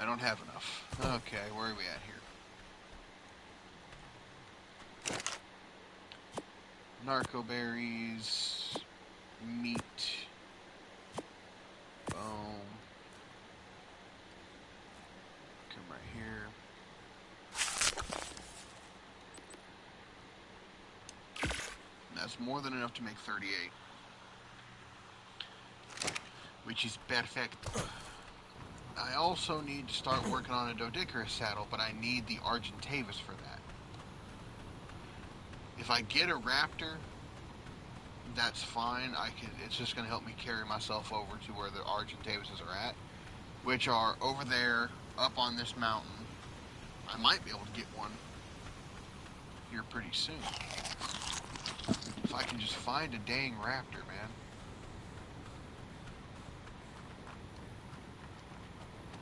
I don't have enough. Okay, where are we at here? Narco berries, meat, bone. Come right here. And that's more than enough to make 38, which is perfect. I also need to start working on a Doedicurus saddle, but I need the Argentavis for that. If I get a Raptor, that's fine. It's just going to help me carry myself over to where the Argentavises are at, which are over there, up on this mountain. I might be able to get one here pretty soon. If I can just find a dang Raptor, man.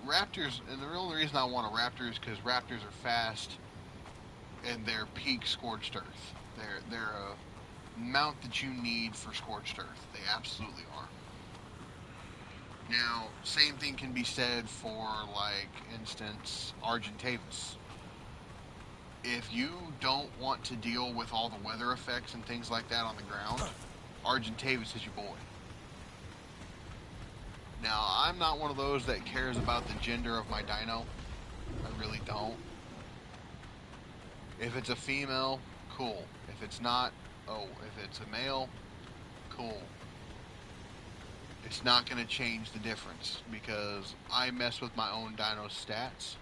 Raptors, and the only reason I want a Raptor is because Raptors are fast and they're peak Scorched Earth. They're a mount that you need for Scorched Earth. They absolutely are. Now, same thing can be said for, like, instance, Argentavis. If you don't want to deal with all the weather effects and things like that on the ground, Argentavis is your boy. Now, I'm not one of those that cares about the gender of my dino. I really don't. If it's a female, cool. If it's not, if it's a male, cool. It's not going to change the difference because I mess with my own dino stats.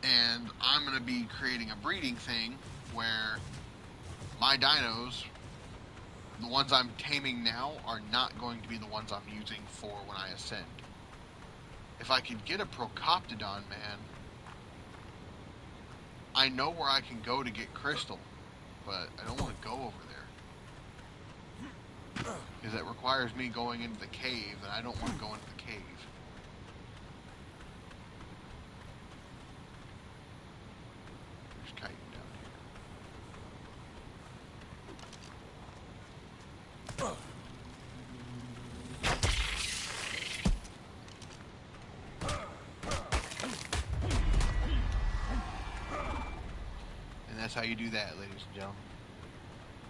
And I'm going to be creating a breeding thing where my dinos, the ones I'm taming now, are not going to be the ones I'm using for when I ascend. If I could get a Procoptodon, man, I know where I can go to get crystal, but I don't want to go over there. Because that requires me going into the cave, and I don't want to go into the cave. There's chitin down here. that's how you do that, ladies and gentlemen.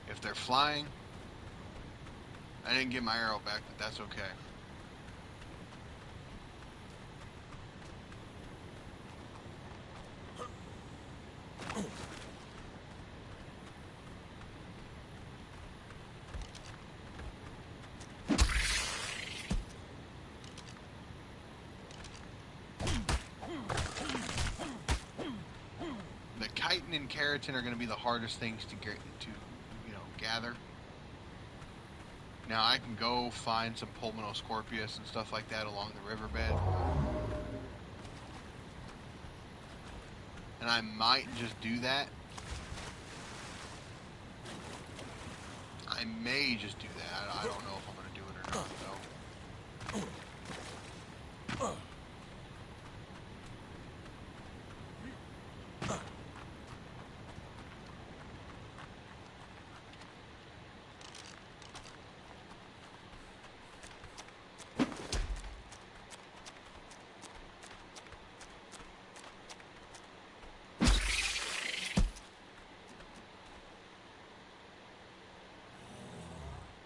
If they're flying, I didn't get my arrow back, but that's okay. The chitin and keratin are going to be the hardest things to get gather. Now I can go find some Pulmonoscorpius and stuff like that along the riverbed, and I might just do that. I may just do that. I don't know if I'm going to do it or not, though.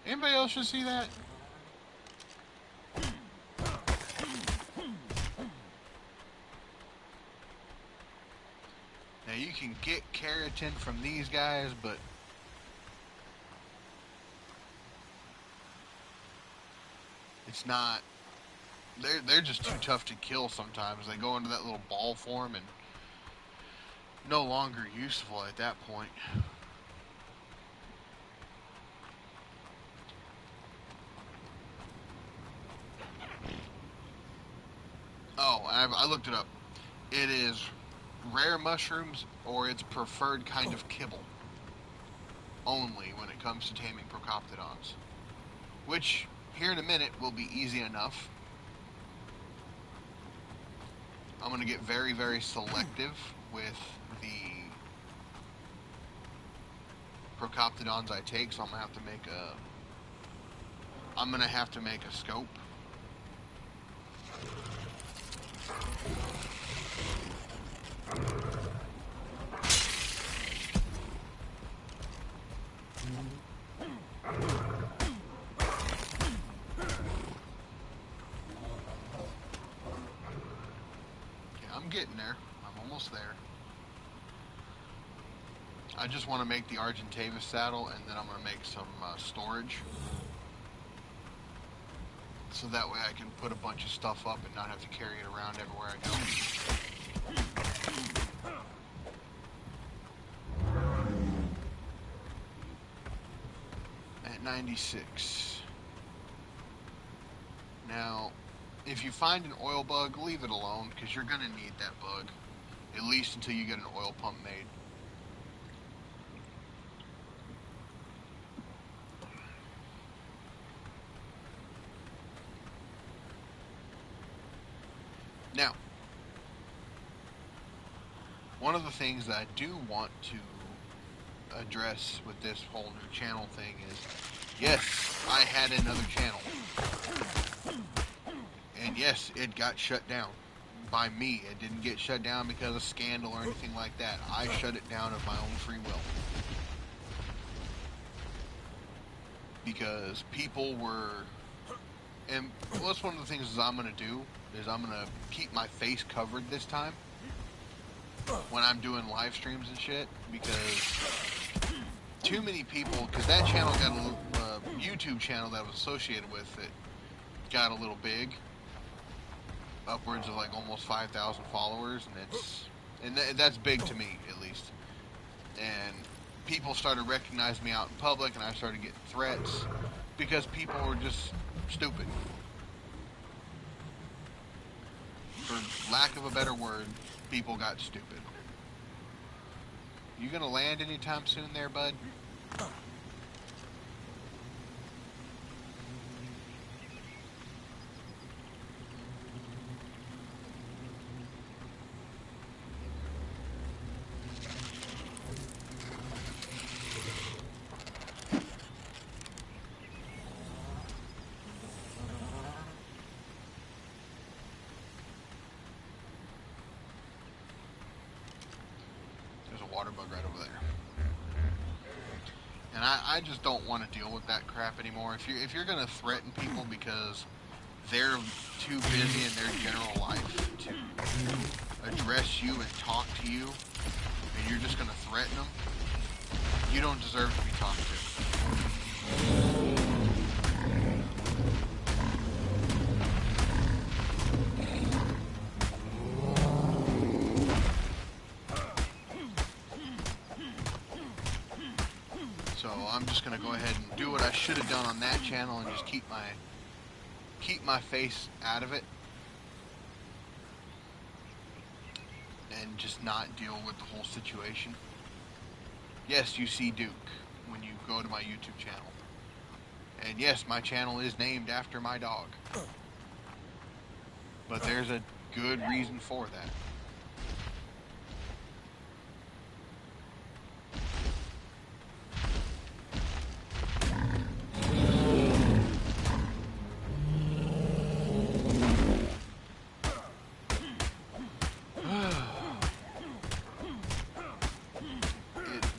Anybody else should see that? Now you can get keratin from these guys, but it's not. They're just too tough to kill sometimes. They go into that little ball form and no longer useful at that point. Oh, I looked it up. It is rare mushrooms or its preferred kind of kibble only when it comes to taming Procoptodons. Which, here in a minute, will be easy enough. I'm going to get very, very selective with the Procoptodons I take, so I'm going to have to make a scope. I'm getting there. I'm almost there. I just want to make the Argentavis saddle, and then I'm going to make some storage. So that way I can put a bunch of stuff up and not have to carry it around everywhere I go. At 96. Now, if you find an oil bug, leave it alone, because you're going to need that bug. At least until you get an oil pump made. Now, one of the things that I do want to address with this whole new channel thing is, yes, I had another channel. And yes, it got shut down by me. It didn't get shut down because of scandal or anything like that. I shut it down of my own free will. Because people were... And well, that's one of the things is I'm going to do, is I'm going to keep my face covered this time when I'm doing live streams and shit, because too many people, because that channel got a little, YouTube channel that was associated with it got a little big, upwards of like almost 5,000 followers, and that's big to me, at least. And people started recognizing me out in public, and I started getting threats because people were just stupid. For lack of a better word, people got stupid. You gonna land anytime soon there, bud? a water bug right over there. And I just don't want to deal with that crap anymore. If you're gonna threaten people because they're too busy in their general life to address you and talk to you, and you're just gonna threaten them, you don't deserve to be talked to. So I'm just gonna go ahead and do what I should have done on that channel and just keep my face out of it and just not deal with the whole situation. Yes, you see Duke when you go to my YouTube channel. And yes, my channel is named after my dog. But there's a good reason for that.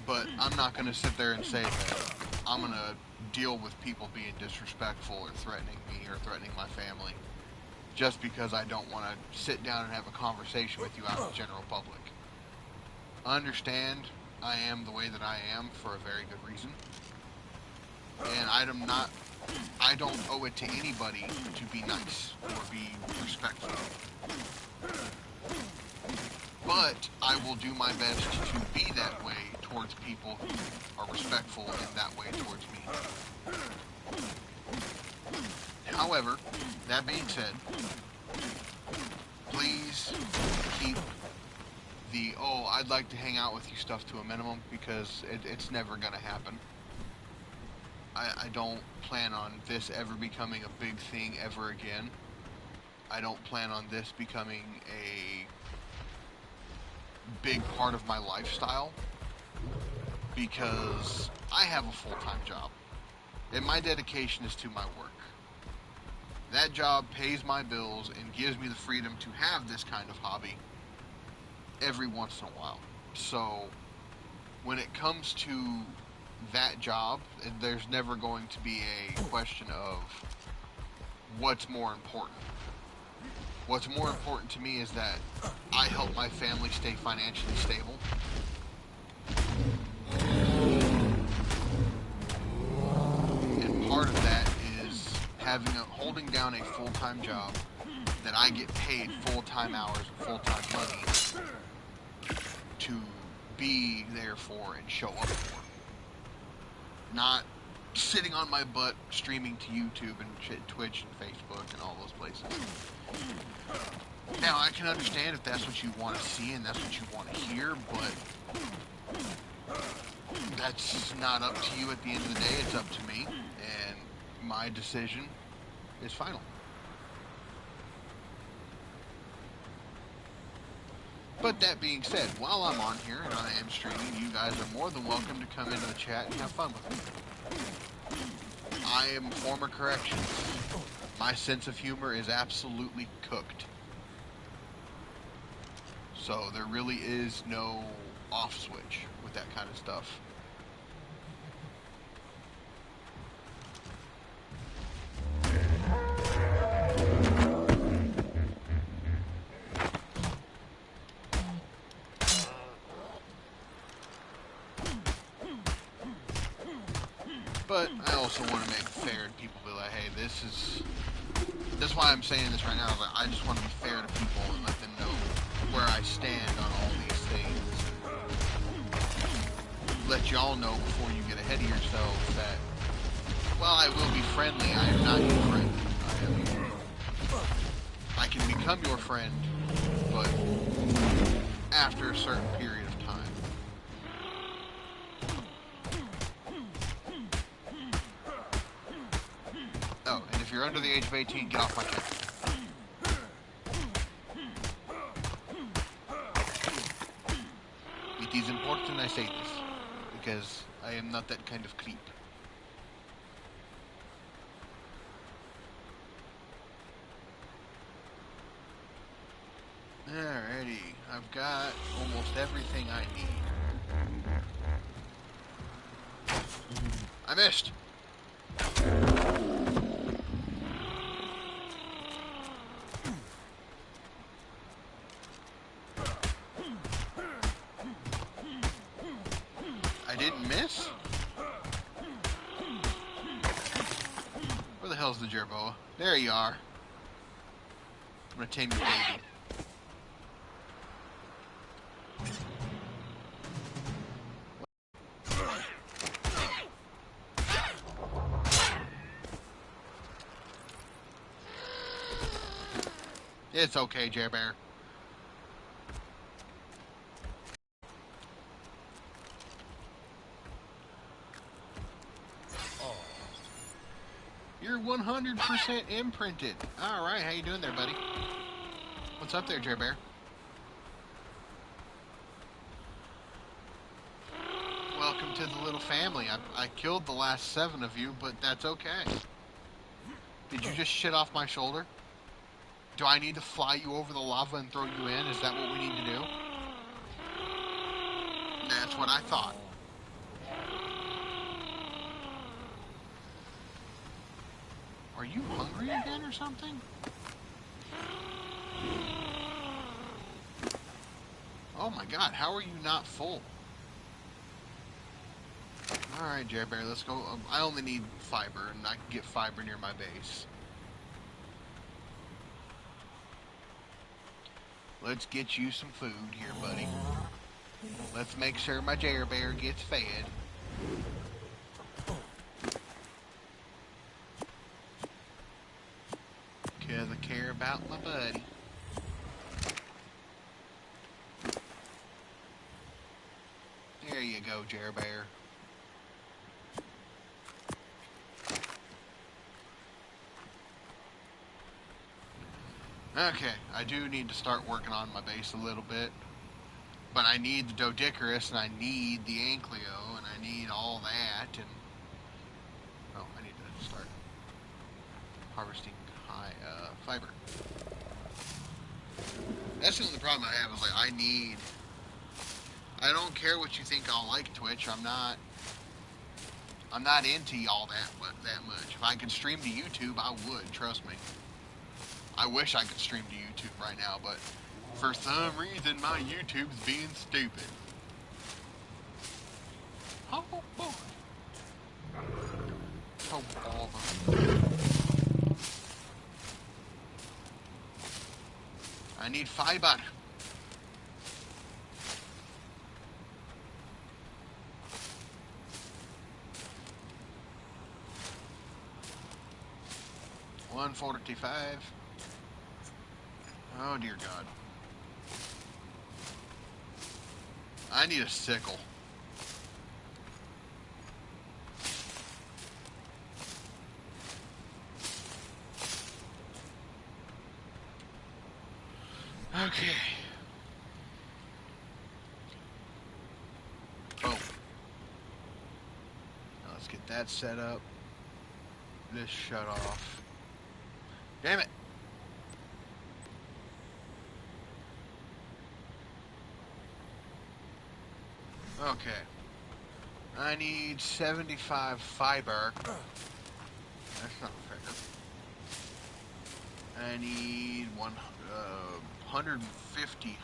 But I'm not going to sit there and say that I'm going to deal with people being disrespectful or threatening me or threatening my family just because I don't want to sit down and have a conversation with you out in the general public. Understand, I am the way that I am for a very good reason. And I don't owe it to anybody to be nice or be respectful. But I will do my best to be that way towards people who are respectful in that way towards me. However, that being said, please keep the, oh, I'd like to hang out with you stuff to a minimum, because it's never going to happen. I don't plan on this ever becoming a big thing ever again. I don't plan on this becoming a big part of my lifestyle, because I have a full-time job and my dedication is to my work. That job pays my bills and gives me the freedom to have this kind of hobby every once in a while. So when it comes to that job, there's never going to be a question of what's more important. What's more important to me is that I help my family stay financially stable. And part of that is holding down a full-time job that I get paid full-time hours and full-time money to be there for and show up for. Not sitting on my butt streaming to YouTube and Twitch and Facebook and all those places. Now, I can understand if that's what you want to see and that's what you want to hear, but that's not up to you at the end of the day. It's up to me, and my decision is final. But that being said, while I'm on here and I am streaming, you guys are more than welcome to come into the chat and have fun with me. I am former corrections. My sense of humor is absolutely cooked. So there really is no off switch with that kind of stuff. But I also want to make it fair and people be like, hey, that's why I'm saying this right now. I just want to be fair to people and let them know where I stand on all these things. Let y'all know before you get ahead of yourselves that, while I will be friendly, I am not your friend. I can become your friend, but after a certain period of time. Oh, and if you're under the age of 18, get off my channel. It is important I say this, because I am not that kind of creep. Alrighty, I've got almost everything I need. I missed. I didn't miss? Where the hell's the Jerboa? There you are. I'm gonna tame your baby. It's okay, Jerbear. You're 100% imprinted. Alright, how you doing there, buddy? What's up there, Jerbear? Welcome to the little family. I killed the last 7 of you, but that's okay. Did you just shit off my shoulder? Do I need to fly you over the lava and throw you in? Is that what we need to do? That's what I thought. Are you hungry again or something? Oh my god, how are you not full? Alright, Jerbear, let's go. I only need fiber, and I can get fiber near my base. Let's get you some food here, buddy. Let's make sure my Jerbear gets fed. Because I care about my buddy. There you go, Jerbear. Okay, I do need to start working on my base a little bit. But I need the Doedicurus, and I need the Ankylo, and I need all that, and... Oh, I need to start harvesting high fiber. That's the only problem I have, is like, I don't care what you think I'll like, Twitch. I'm not into all that much. If I could stream to YouTube, I would, trust me. I wish I could stream to YouTube right now, but for some reason my YouTube's being stupid. Oh boy. Oh bother. I need fiber. $145. Oh dear God. I need a sickle. Okay. Oh. Now let's get that set up. This shut off. Damn it. Okay. I need 75 fiber. That's not fair. I need 150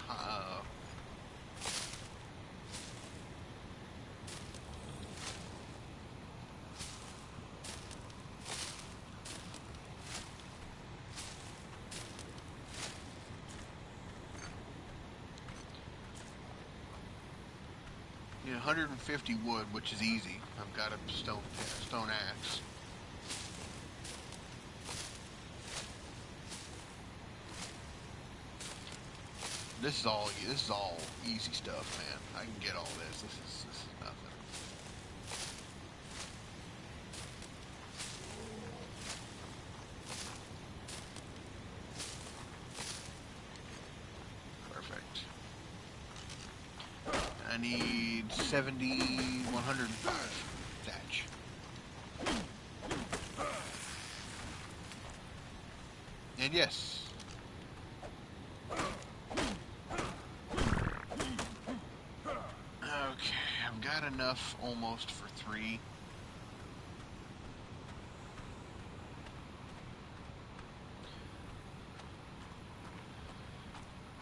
150 wood, which is easy. I've got a stone axe. This is all easy stuff, man. I can get all this. This is nothing. Perfect. I need 105 thatch. And yes. Okay. got enough almost for 3.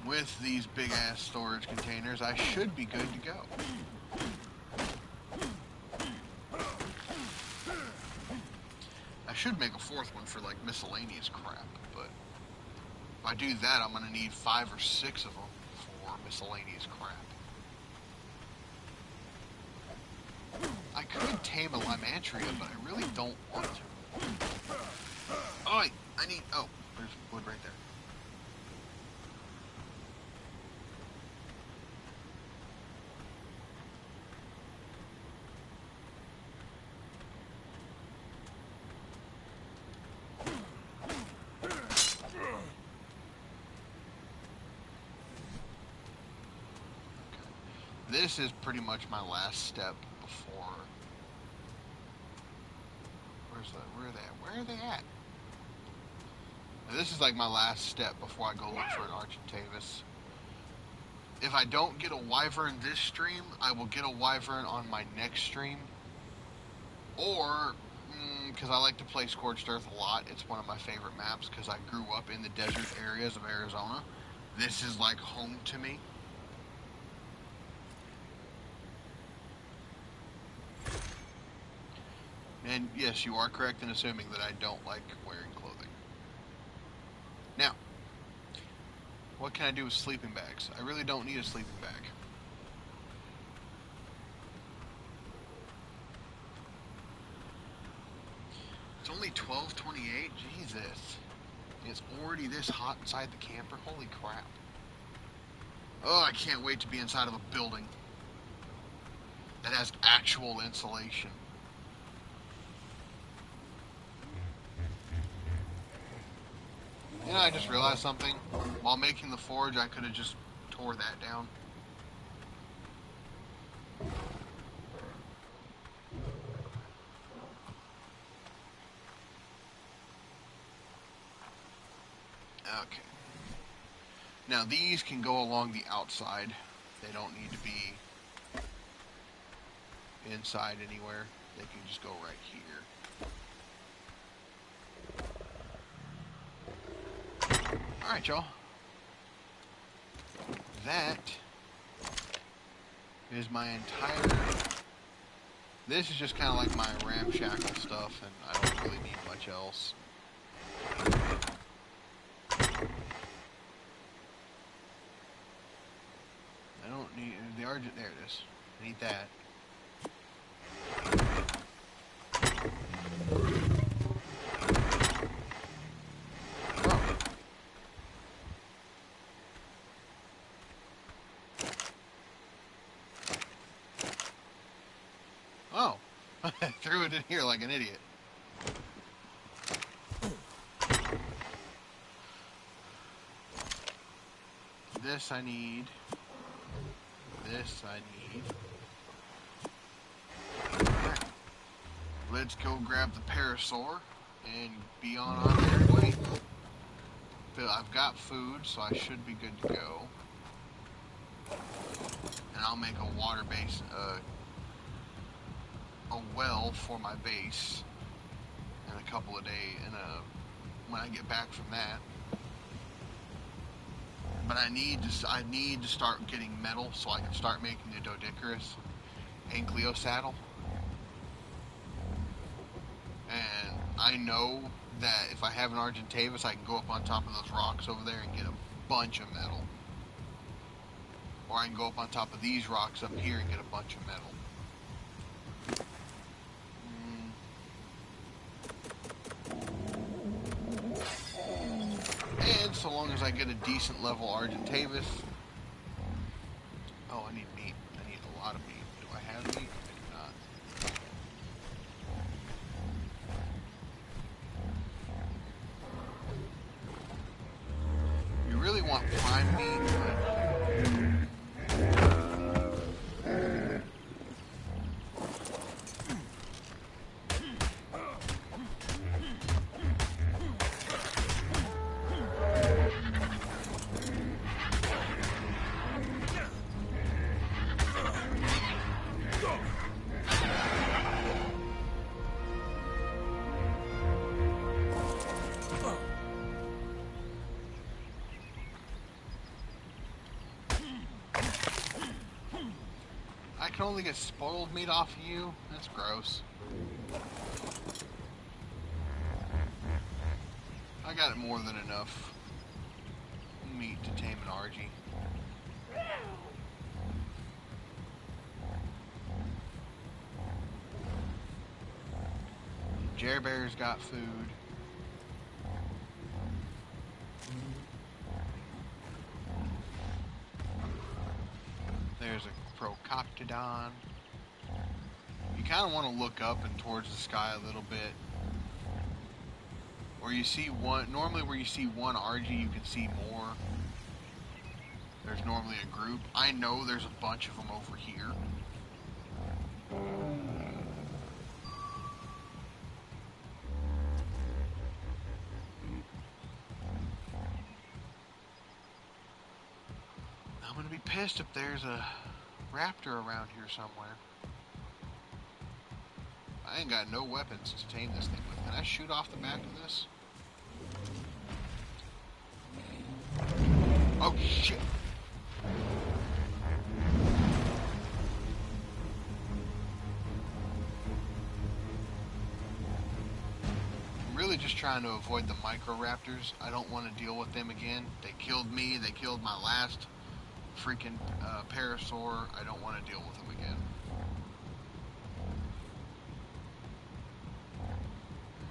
With these big ass storage containers, I should be good to go. I should make a 4th one for like miscellaneous crap, but if I do that, I'm gonna need 5 or 6 of them for miscellaneous crap. I could tame a Lymantria, but I really don't want to. Oh, I need... Oh, there's wood right there. This is pretty much my last step before... Where are they at? Now, this is like my last step before I go look for an Argentavis. If I don't get a Wyvern this stream, I will get a Wyvern on my next stream. Or, because I like to play Scorched Earth a lot, it's one of my favorite maps because I grew up in the desert areas of Arizona. This is like home to me. And yes, you are correct in assuming that I don't like wearing clothing. Now, what can I do with sleeping bags? I really don't need a sleeping bag. It's only 12:28? Jesus. It's already this hot inside the camper? Holy crap. Oh, I can't wait to be inside of a building that has actual insulation. You know, I just realized something. While making the forge, I could have just tore that down. Okay. Now, these can go along the outside. They don't need to be inside anywhere. They can just go right here. Alright, y'all. That is my entire... This is just kind of like my ramshackle stuff, and I don't really need much else. I don't need... The Argent... There it is. I need that. Oh, I threw it in here like an idiot. This I need. This I need. Alright. Let's go grab the Parasaur and be on our merry way. I've got food, so I should be good to go. And I'll make a water base, a well for my base in a couple of days, when I get back from that. But I need to start getting metal so I can start making the Doedicurus and Cleo saddle. And I know that if I have an Argentavis, I can go up on top of those rocks over there and get a bunch of metal. Or I can go up on top of these rocks up here and get a bunch of metal. And so long as I get a decent level Argentavis. Oh, I need meat. I need a lot of meat. Do I have meat? I do not. You really want prime meat, can only get spoiled meat off of you? That's gross. I got more than enough meat to tame an Argy. Jerbear's got food. There's a Procoptodon. You kind of want to look up and towards the sky a little bit. Where you see one, normally where you see one Argy, you can see more. There's normally a group. I know there's a bunch of them over here. I'm gonna be pissed if there's a raptor around here somewhere. I ain't got no weapons to tame this thing with. Can I shoot off the back of this? Oh shit! I'm really just trying to avoid the Microraptors. I don't want to deal with them again. They killed me. They killed my last freaking Parasaur. I don't want to deal with them again.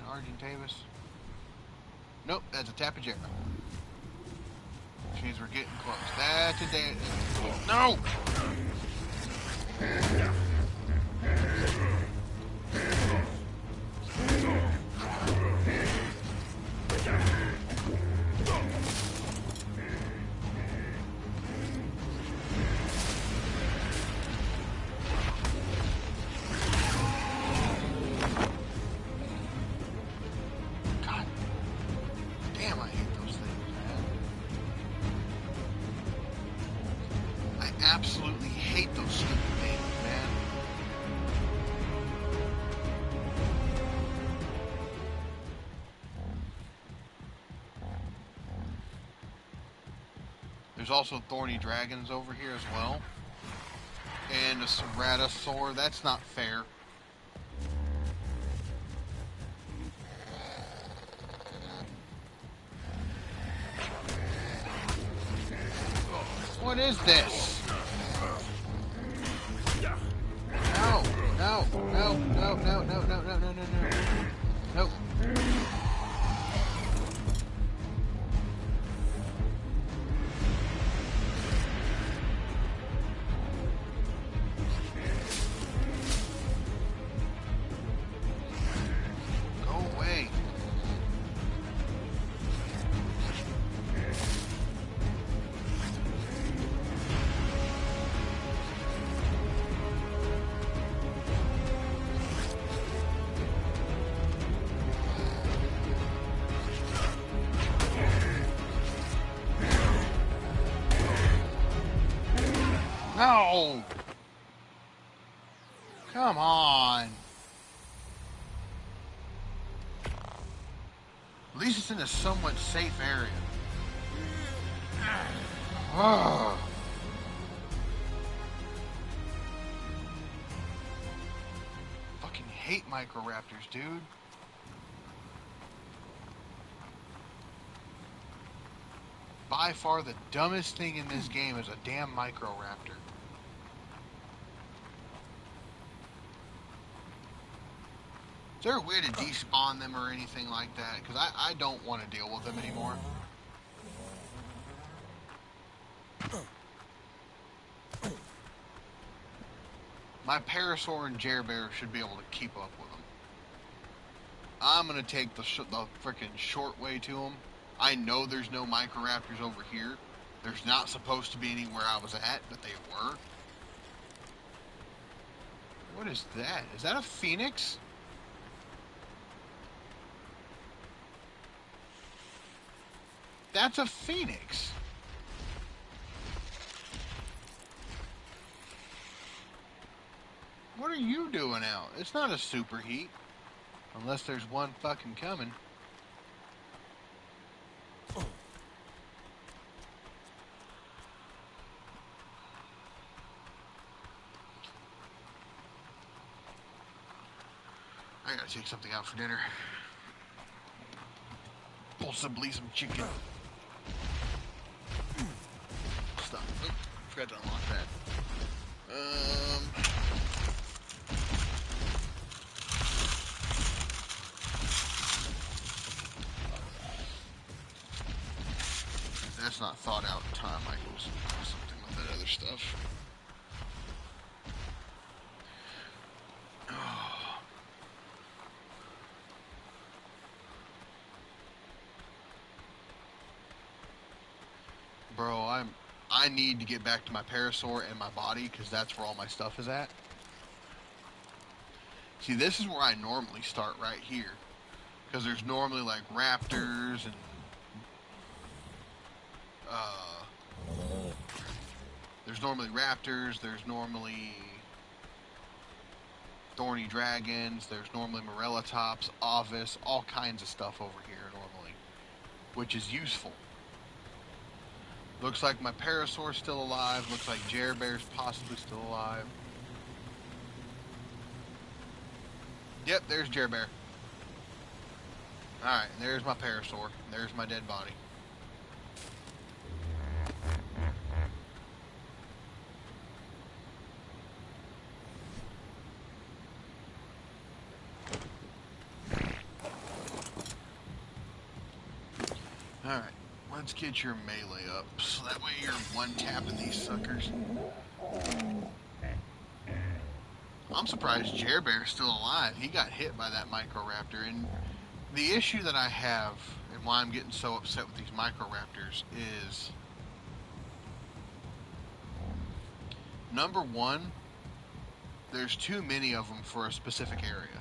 Argentavis. Nope, that's a Tapejara. Which means we're getting close. That's a dead. No! Absolutely hate those stupid things, man. There's also thorny dragons over here as well. And a Ceratosaur. That's not fair. What is this? No, no, no, no, no, no, no, no, no, no, no. Nope. Go away. No! Come on! At least it's in a somewhat safe area. Ugh. Fucking hate Microraptors, dude. By far the dumbest thing in this game is a damn Microraptor. Is there a way to despawn them or anything like that? Because I don't want to deal with them anymore. My Parasaur and Jerbear should be able to keep up with them. I'm going to take the freaking short way to them. I know there's no Microraptors over here. There's not supposed to be anywhere I was at, but they were. What is that? Is that a Phoenix? That's a Phoenix. What are you doing out? It's not a superheat. Unless there's one fucking coming. I gotta take something out for dinner. Possibly some chicken. Stop. Oh, forgot to unlock that. If that's not thought out in time, I can just do something with that other stuff. Bro, I need to get back to my parasaur and my body because that's where all my stuff is at. See, this is where I normally start, right here, because there's normally like raptors and there's normally raptors. There's normally thorny dragons. There's normally Morellatops, Ovis, all kinds of stuff over here normally, which is useful. Looks like my Parasaur's still alive. Looks like Jerbear's possibly still alive. Yep, there's Jerbear. Alright, there's my Parasaur. There's my dead body. Alright, let's get your melee up, so that way you're one-tapping these suckers. I'm surprised Jerbear's still alive. He got hit by that Microraptor, and the issue that I have, and why I'm getting so upset with these Microraptors, is number one, there's too many of them for a specific area.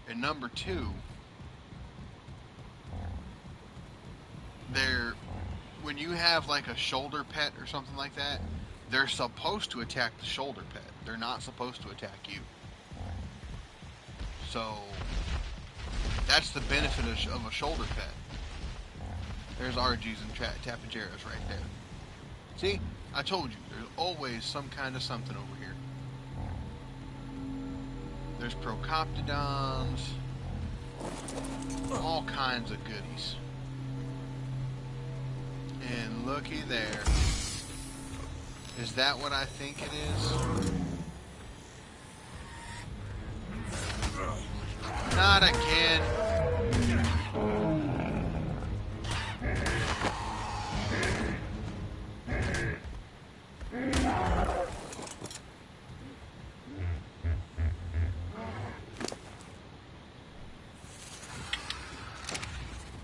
And number two, when you have like a shoulder pet or something like that, they're supposed to attack the shoulder pet. They're not supposed to attack you. So that's the benefit of a shoulder pet. There's RGs and Tapageras right there. See? I told you, there's always some kind of something over here. There's Procoptodons, all kinds of goodies. And looky there. Is that what I think it is? Not again.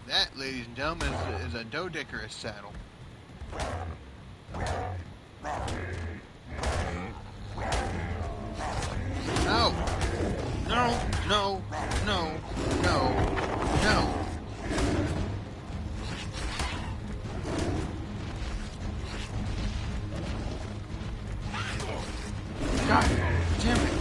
That, ladies and gentlemen, is a Doedicurus saddle. No! No! No! No! No! No! God damn it!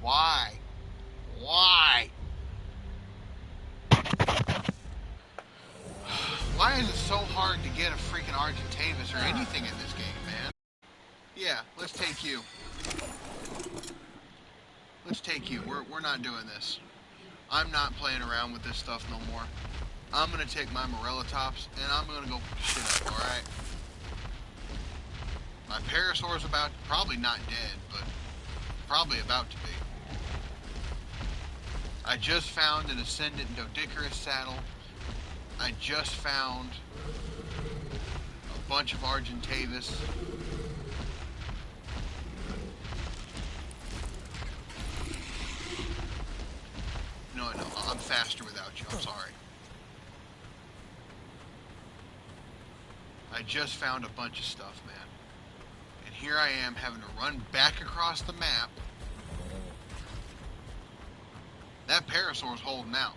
Why? Why? Why is it so hard to get a freaking Argentavis or anything in this game, man? Yeah, let's take you. Let's take you. We're not doing this. I'm not playing around with this stuff no more. I'm gonna take my Morellatops and I'm gonna go shit up, alright? My Parasaur's probably not dead, but probably about to be. I just found an Ascendant Doedicurus saddle. I just found a bunch of Argentavis. No, I'm faster without you. I'm sorry. I just found a bunch of stuff, man. And here I am having to run back across the map. That Parasaur's holding out.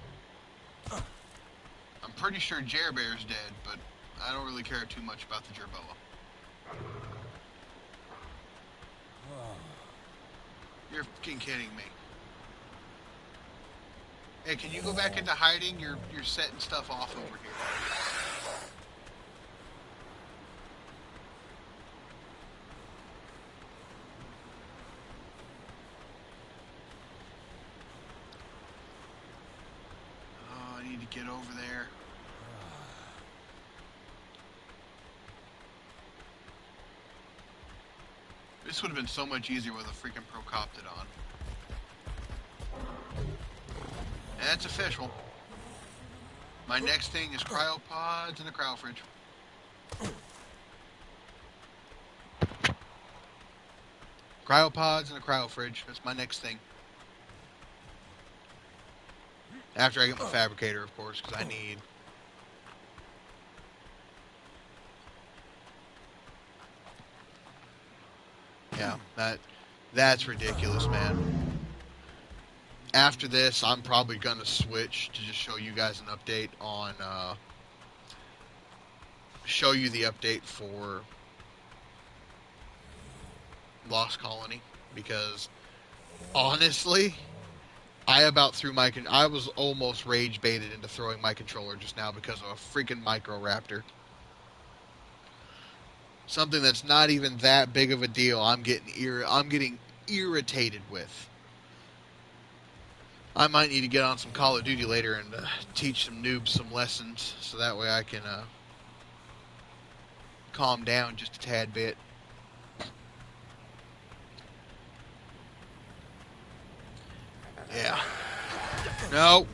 I'm pretty sure Jerbear's dead, but I don't really care too much about the Jerboa. You're fucking kidding me. Hey, can you go back into hiding? You're setting stuff off over here. Oh, I need to get over there. This would have been so much easier with a freaking Procoptodon. That's official. My next thing is cryopods and a cryo fridge. Cryopods and a cryo fridge. That's my next thing. After I get my fabricator, of course, because I need... Yeah, that's ridiculous, man. After this, I'm probably going to switch to just show you guys an update on... show you the update for Lost Colony, because honestly, I was almost rage baited into throwing my controller just now because of a freaking Microraptor. Something that's not even that big of a deal. I'm getting irritated with. I might need to get on some Call of Duty later and teach some noobs some lessons, so that way I can calm down just a tad bit. Yeah. No.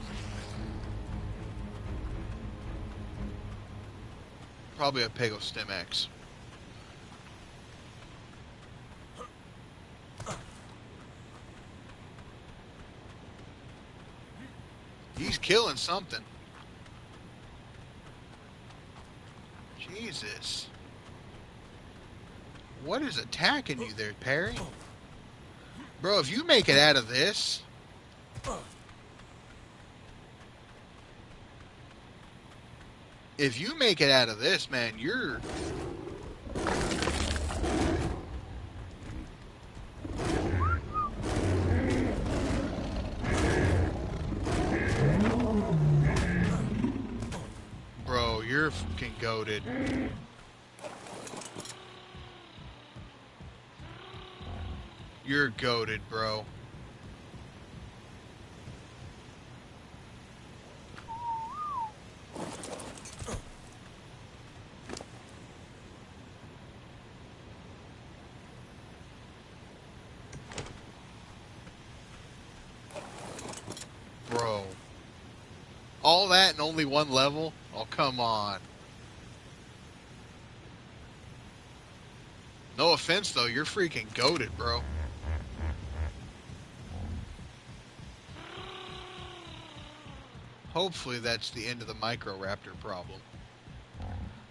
Probably a Pego Stim-X. He's killing something. Jesus. What is attacking you there, Perry? Bro, if you make it out of this... If you make it out of this, man, you're... Bro, you're fucking goated. You're goated, bro. Bro. All that in only one level? Oh, come on. No offense, though. You're freaking goated, bro. Hopefully that's the end of the Microraptor problem.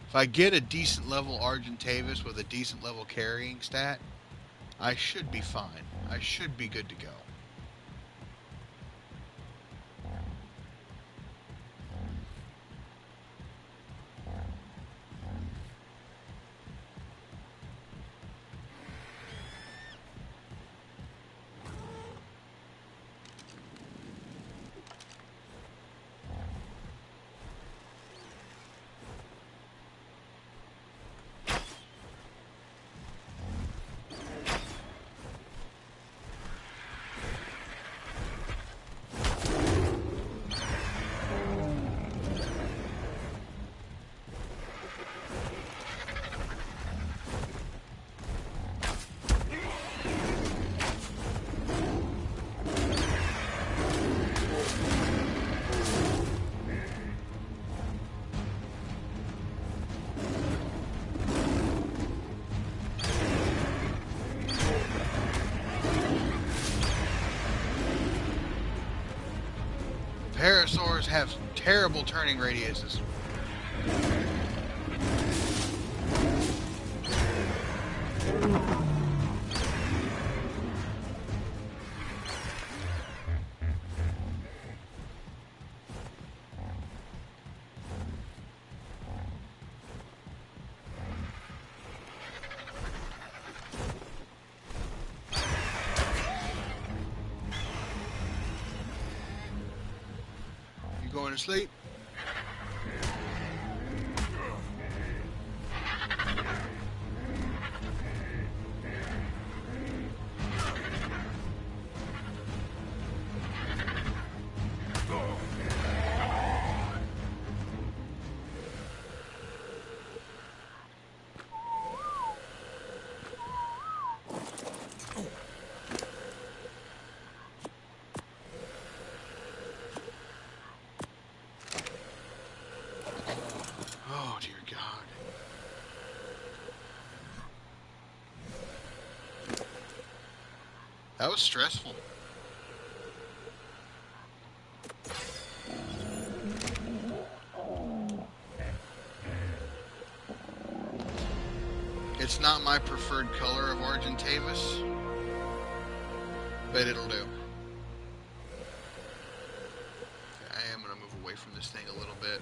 If I get a decent level Argentavis with a decent level carrying stat, I should be fine. I should be good to go. Parasaurs have terrible turning radiuses. going to sleep. Oh, dear God. That was stressful. It's not my preferred color of Argentavis, but it'll do. I am going to move away from this thing a little bit.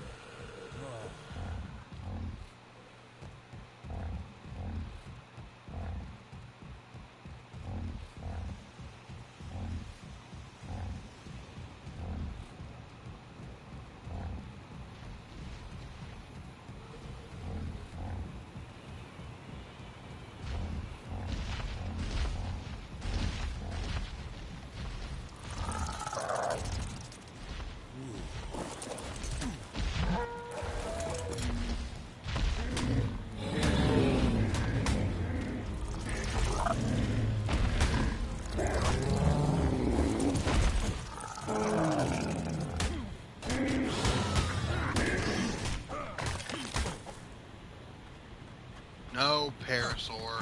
No, Parasaur.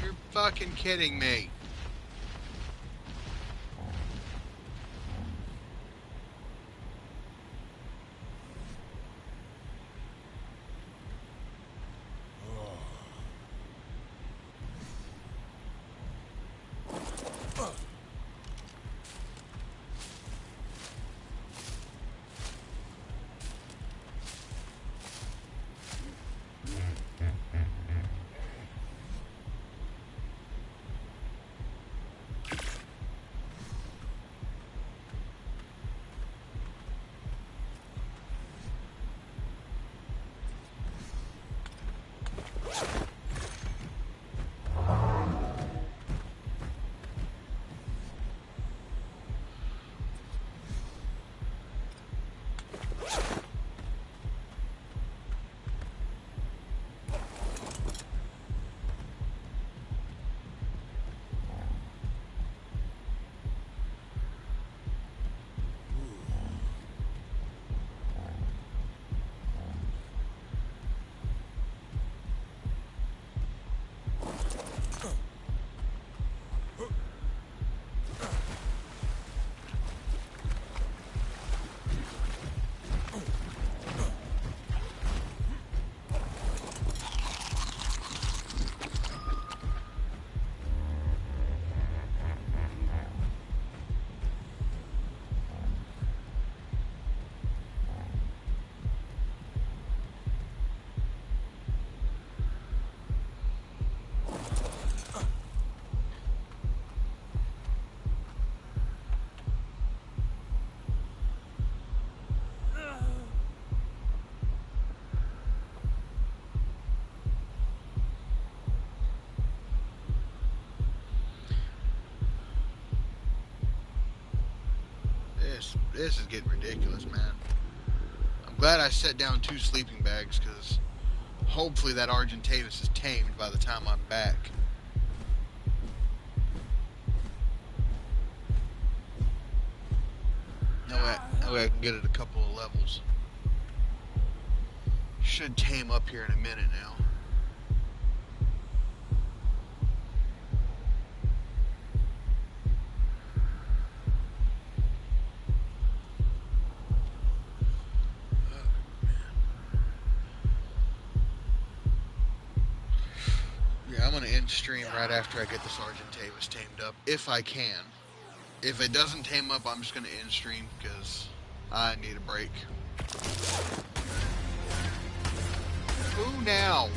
You're fucking kidding me. This is getting ridiculous, man. I'm glad I set down 2 sleeping bags, because hopefully that Argentavis is tamed by the time I'm back. That way I can get it a couple of levels. Should tame up here in a minute now. I'm going to end stream right after I get this Argentavis tamed up, if I can. If it doesn't tame up, I'm just going to end stream because I need a break. Who now?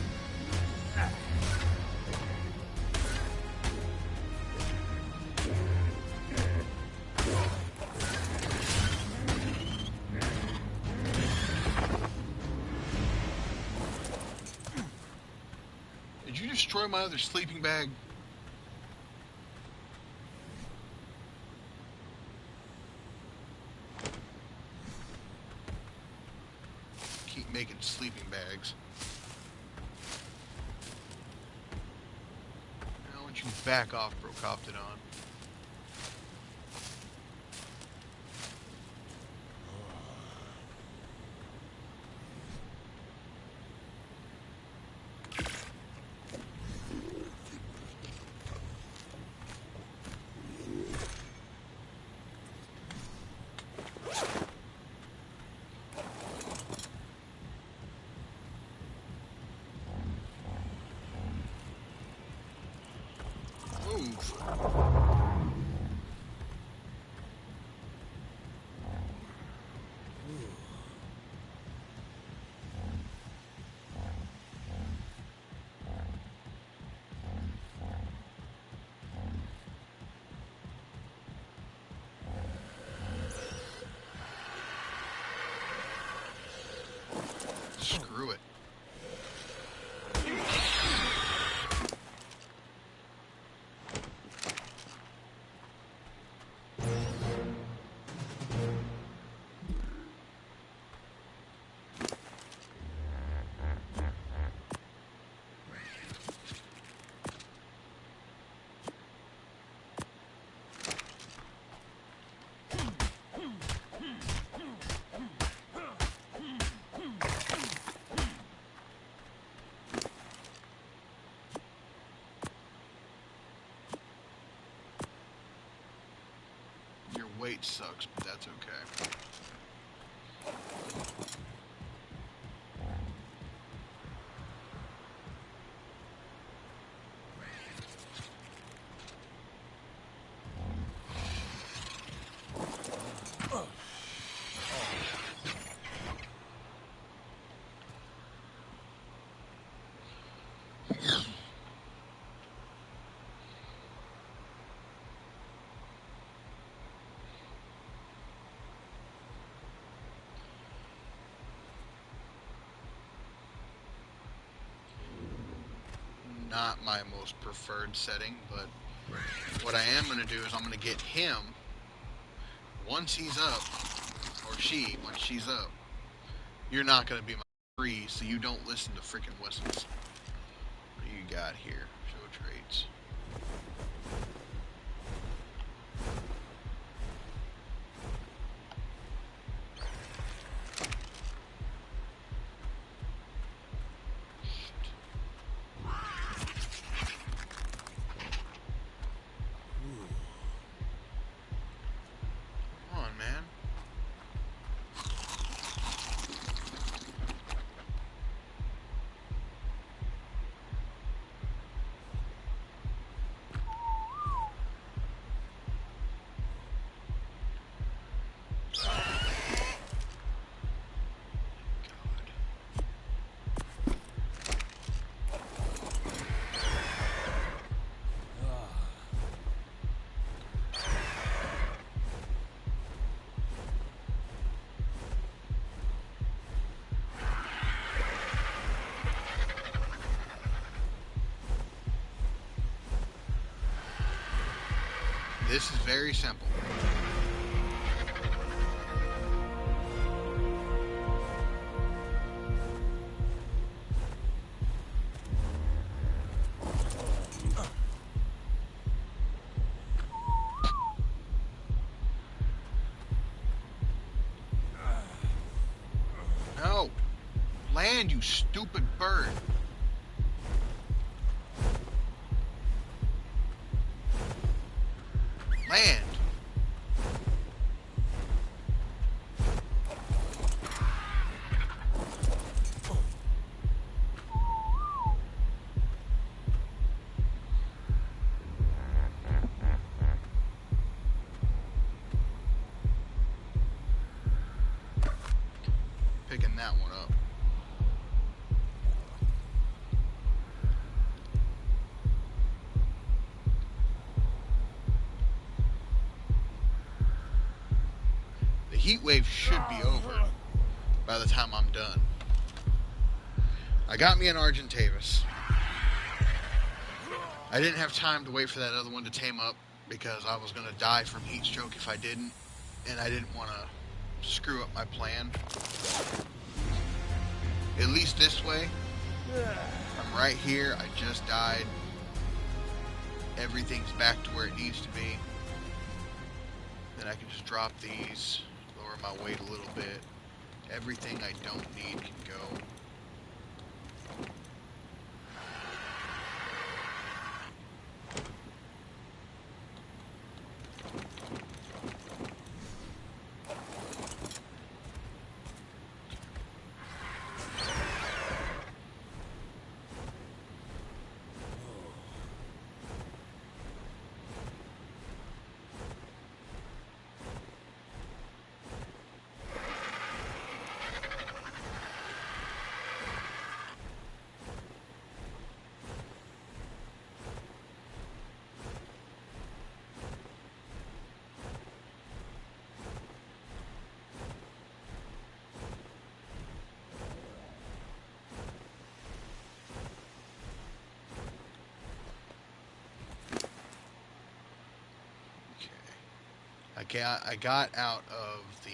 Did you destroy my other sleeping bag? Keep making sleeping bags. Now, why don't you back off, Brocoptodon? Screw it. Your weight sucks, but that's okay. Not my most preferred setting, but what I am going to do is I'm going to get him once he's up, or she, once she's up. You're not going to be my free, so you don't listen to freaking whistles. What do you got here? Show traits. This is very simple. No! Land, you stupid bird! Land! that one up. The heat wave should be over by the time I'm done. I got me an Argentavis. I didn't have time to wait for that other one to tame up because I was going to die from heat stroke if I didn't, and I didn't want to screw up my plan. At least this way, I'm right here, I just died. Everything's back to where it needs to be. Then I can just drop these, lower my weight a little bit. Everything I don't need can go. I got out of the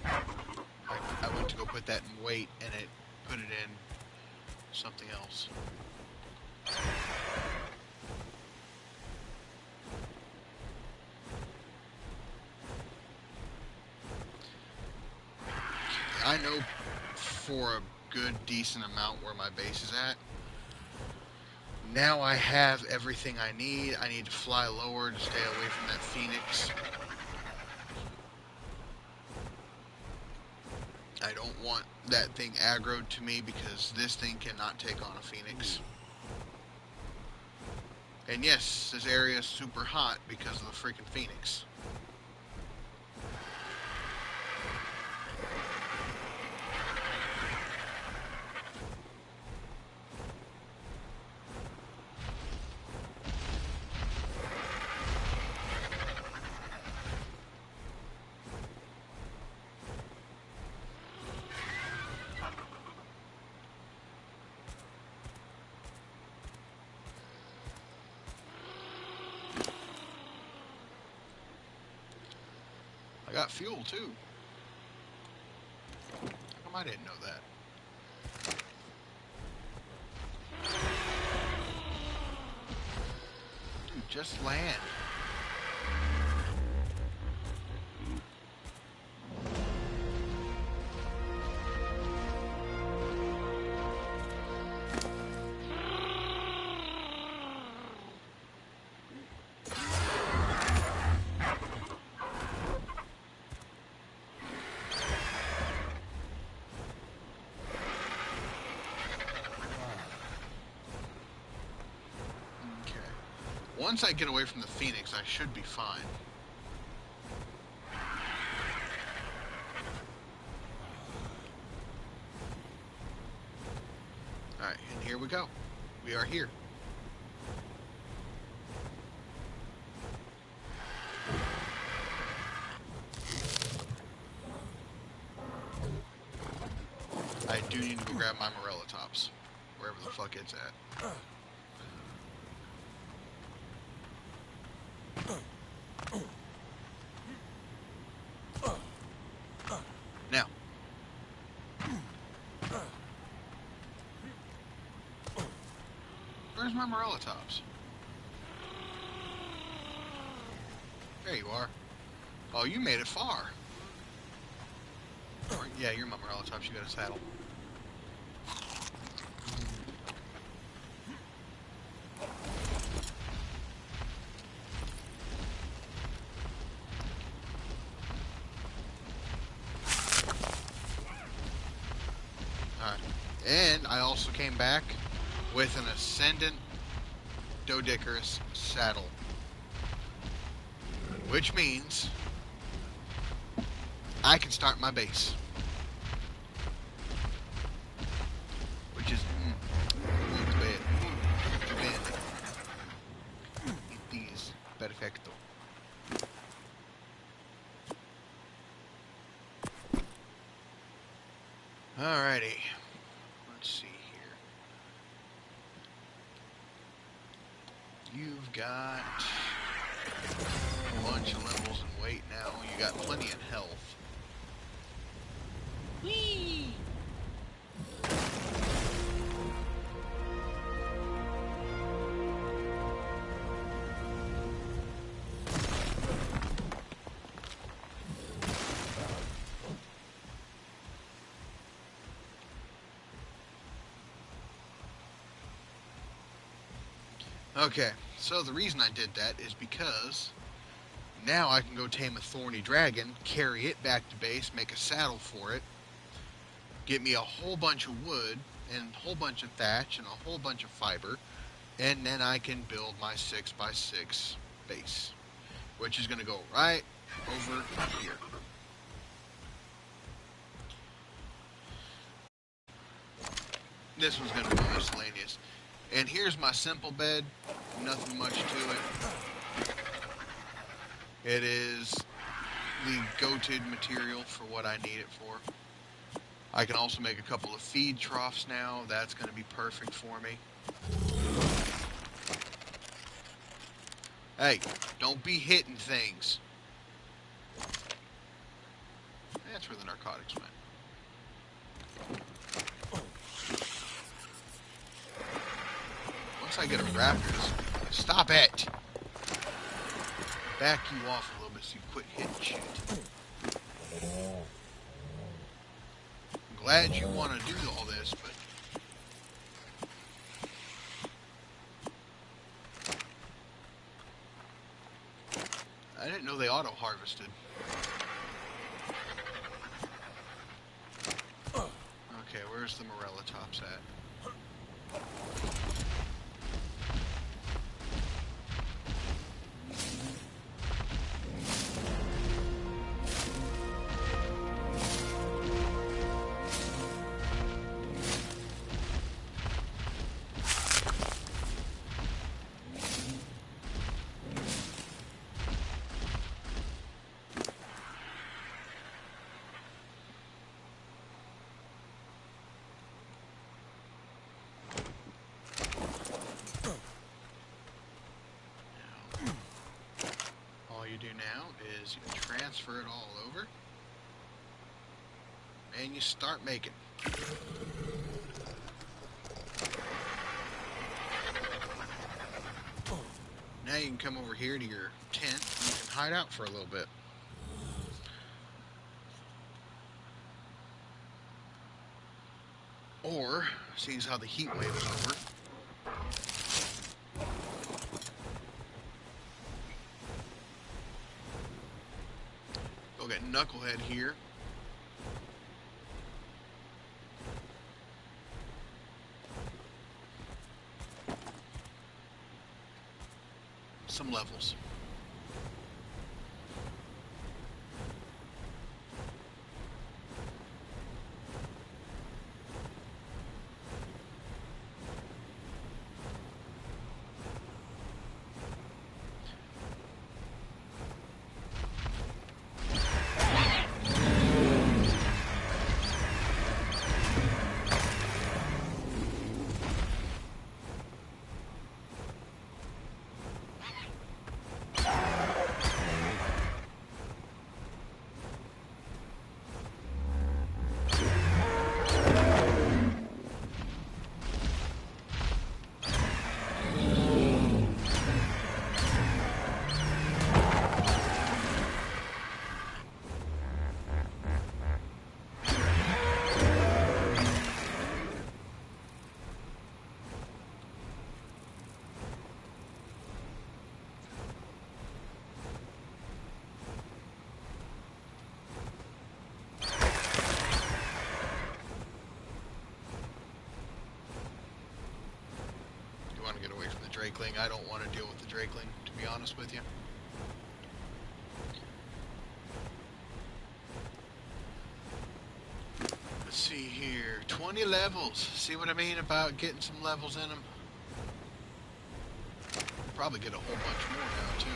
I went to go put that in weight and it put it in something else. I know for a good decent amount where my base is at. Now I have everything I need. I need to fly lower to stay away from that Phoenix. I don't want that thing aggroed to me because this thing cannot take on a Phoenix. And yes, this area is super hot because of the freaking Phoenix. I got fuel too. How come I didn't know that? Dude, just land. Once I get away from the Phoenix, I should be fine. Alright, and here we go. We are here. I do need to go grab my Morella tops, wherever the fuck it's at. Now, where's my Morella tops? There you are. Oh, you made it far. Yeah, you're my Morella tops. You got a saddle. And I also came back with an Ascendant Doedicurus saddle. Which means I can start my base. Which is muito bad. Muito bad. It is perfecto. Alrighty. Let's see here. You've got a bunch of levels and weight now. You got plenty in health. Whee! Okay, so the reason I did that is because now I can go tame a thorny dragon, carry it back to base, make a saddle for it, get me a whole bunch of wood, and a whole bunch of thatch, and a whole bunch of fiber, and then I can build my 6x6 base, which is going to go right over here. This one's going to be miscellaneous. And here's my simple bed. Nothing much to it. It is the goated material for what I need it for. I can also make a couple of feed troughs now. That's going to be perfect for me. Hey, don't be hitting things. That's where the narcotics went. Once I get a raptors, stop it! Back you off a little bit so you quit hitting shit. I'm glad you want to do all this, but I didn't know they auto-harvested. Okay, where's the Morella tops at? You do now is you transfer it all over and you start making. Now you can come over here to your tent and you can hide out for a little bit. Or, seeing as how the heat wave is over, got Knucklehead here. Some levels. Drakeling. I don't want to deal with the Drakeling, to be honest with you. Let's see here. 20 levels. See what I mean about getting some levels in them? Probably get a whole bunch more now, too.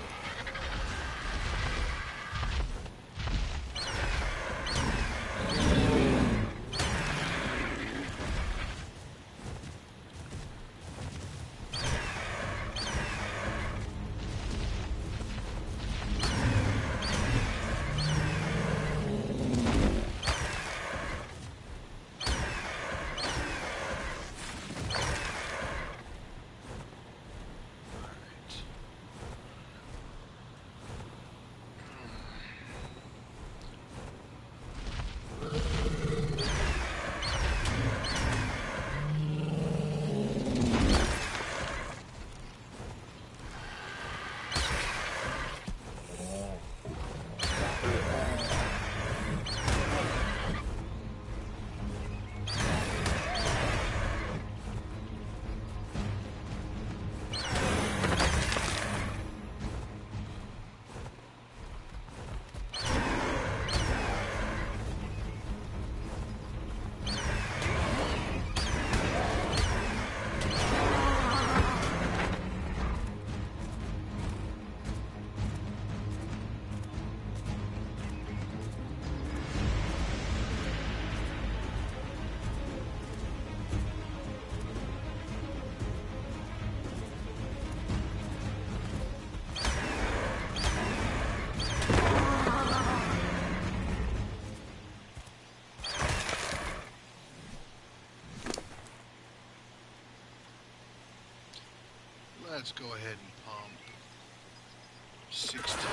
Let's go ahead and pump 16.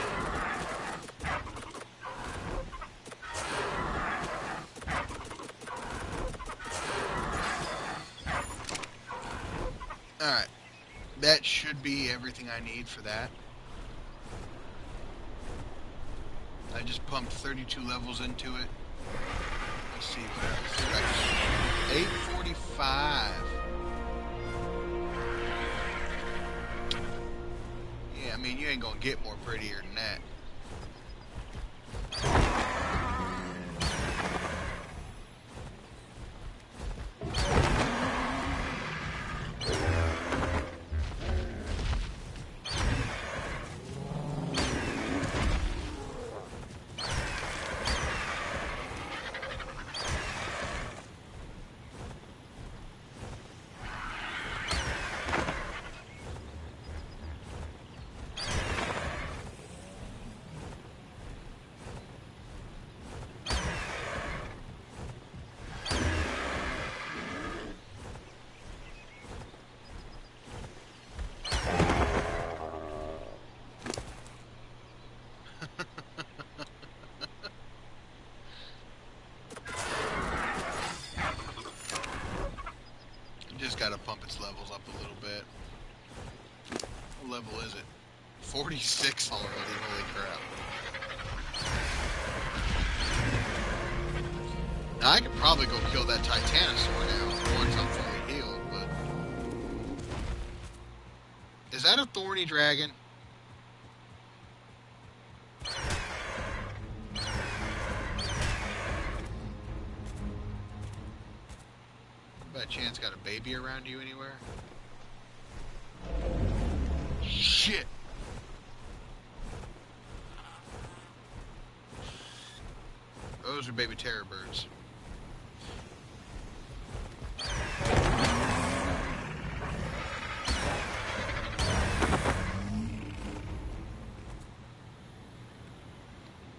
Alright. That should be everything I need for that. I just pumped 32 levels into it. Let's see what else. 845. Yeah, I mean, you ain't gonna get more prettier than that. Just gotta pump its levels up a little bit. What level is it? 46 already, holy crap. Now I could probably go kill that Titanosaur now, once I'm fully healed, but... Is that a thorny dragon? By chance got a baby around you anywhere? Shit! Those are baby terror birds.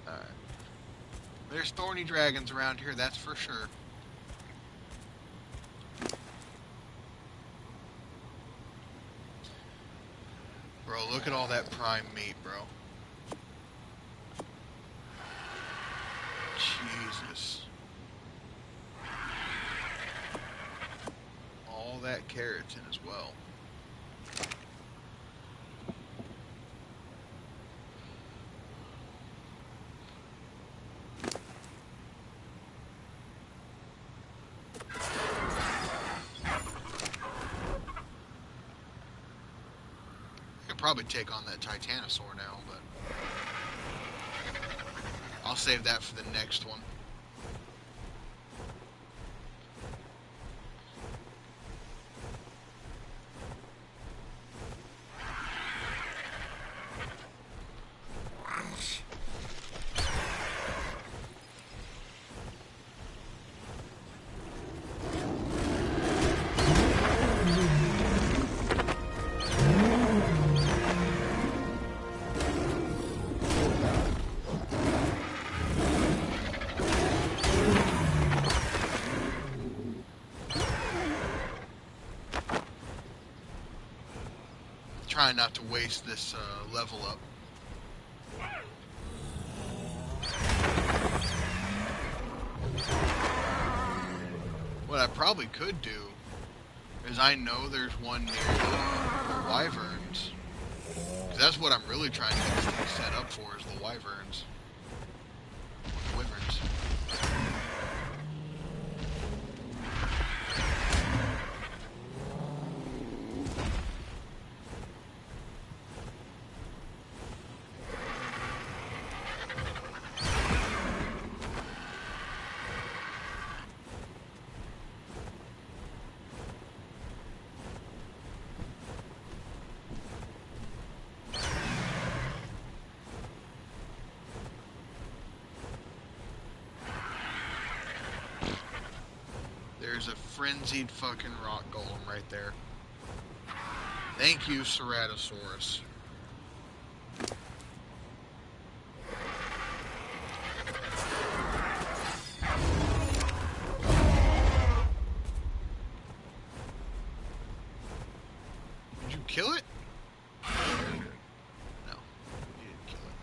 Alright. There's thorny dragons around here, that's for sure. Bro, look at all that prime meat, bro. Jesus. All that keratin as well. probably take on that Titanosaur now, but I'll save that for the next one. Trying not to waste this level up. What I probably could do is I know there's one near the wyverns. 'Cause that's what I'm really trying to get this thing set up for, is the wyverns. The wyverns. There's a frenzied fucking rock golem right there. Thank you, Ceratosaurus. Did you kill it? No, you didn't kill it.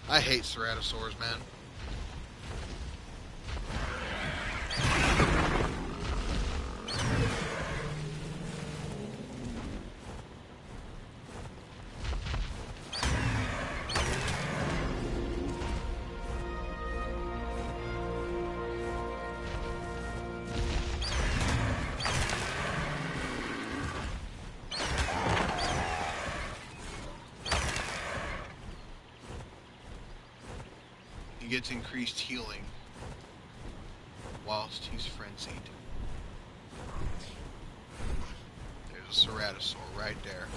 I hate Ceratosaurs, man. He gets increased healing whilst he's frenzied. There's a Ceratosaur right there.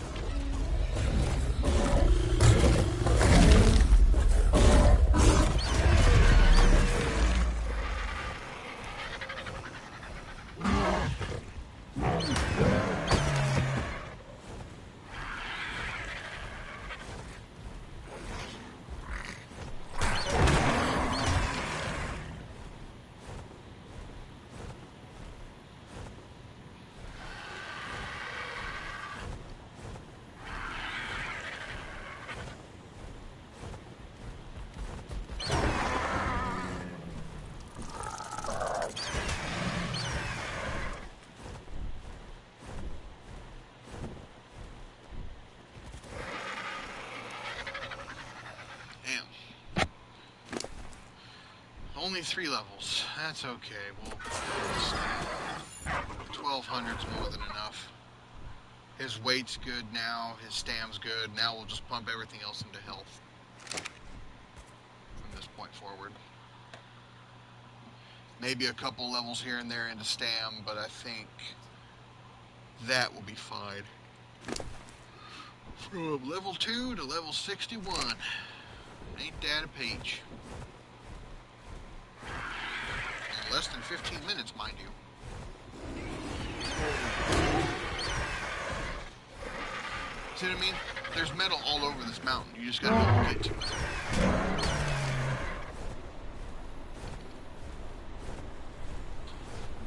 Only 3 levels. That's okay. Well, 1200's more than enough. His weight's good now. His stam's good. Now we'll just pump everything else into health from this point forward. Maybe a couple levels here and there into stam, but I think that will be fine. From level 2 to level 61. Ain't that a peach? Less than 15 minutes, mind you. See what I mean? There's metal all over this mountain. You just gotta be able to get to it.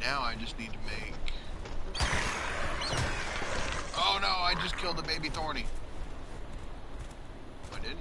Now I just need to make... Oh no, I just killed the baby Thorny. I didn't.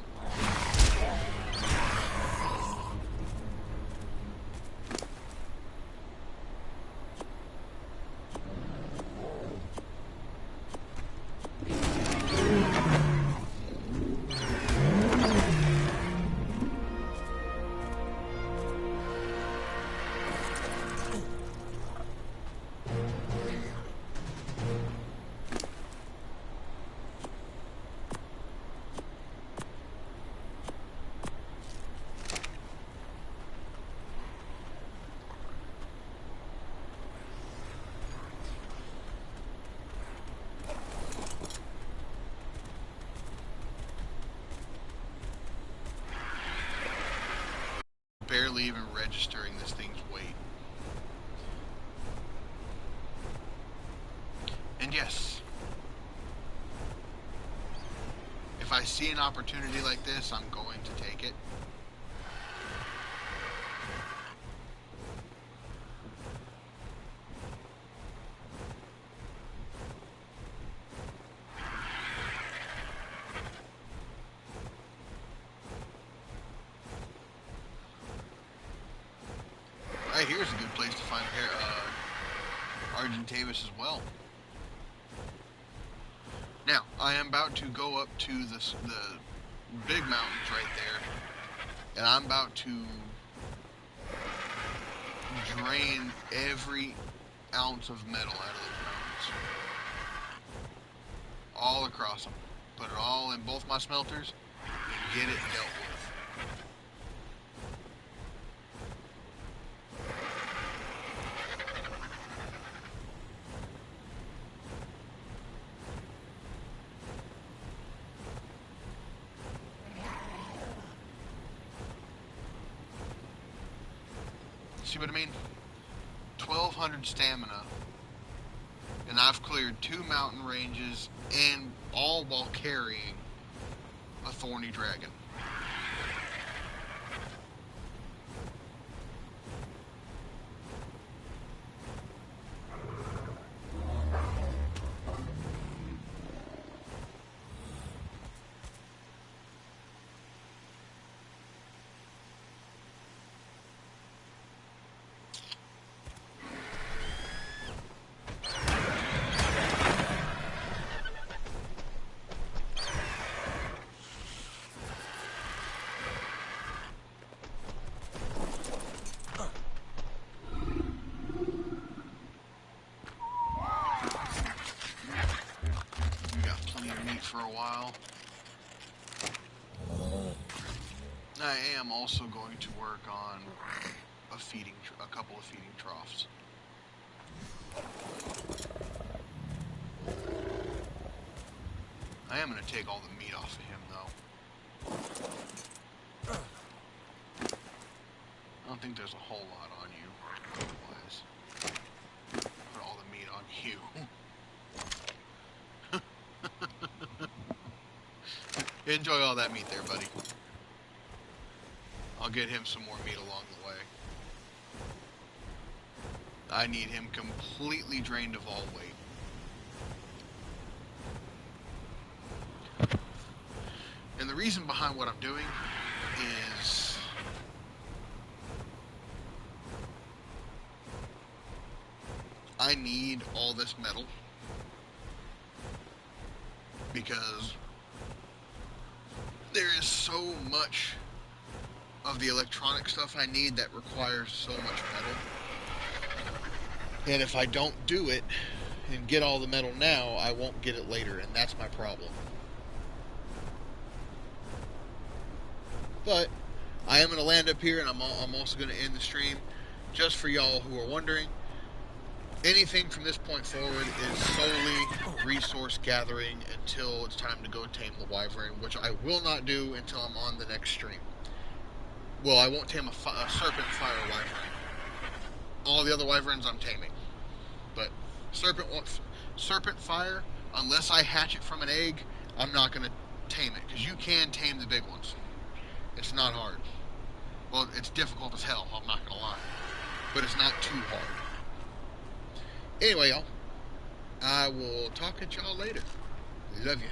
barely even registering this thing's weight. And yes, if I see an opportunity like this, I'm going to take it. Right here's a good place to find Argentavis as well. Now, I am about to go up to the big mountains right there, and I'm about to drain every ounce of metal out of those mountains. All across them. Put it all in both my smelters and get it dealt with. See what I mean? 1,200 stamina, and I've cleared 2 mountain ranges, and all while carrying a thorny dragon. For a while. I am also going to work on a couple of feeding troughs. I am going to take all the meat off of him, though. I don't think there's a whole lot on you, otherwise. Put all the meat on you. Enjoy all that meat there, buddy. I'll get him some more meat along the way. I need him completely drained of all weight. And the reason behind what I'm doing is I need all this metal because there is so much of the electronic stuff I need that requires so much metal. And if I don't do it and get all the metal now, I won't get it later, and that's my problem. But I am going to land up here, and I'm also going to end the stream. Just for y'all who are wondering, anything from this point forward is solely resource gathering until it's time to go tame the wyvern, which I will not do until I'm on the next stream. Well, I won't tame a serpent fire wyvern. All the other wyverns I'm taming. But serpent fire, unless I hatch it from an egg, I'm not going to tame it. Because you can tame the big ones. It's not hard. Well, it's difficult as hell, I'm not going to lie. But it's not too hard. Anyway, y'all, I will talk at y'all later. Love you.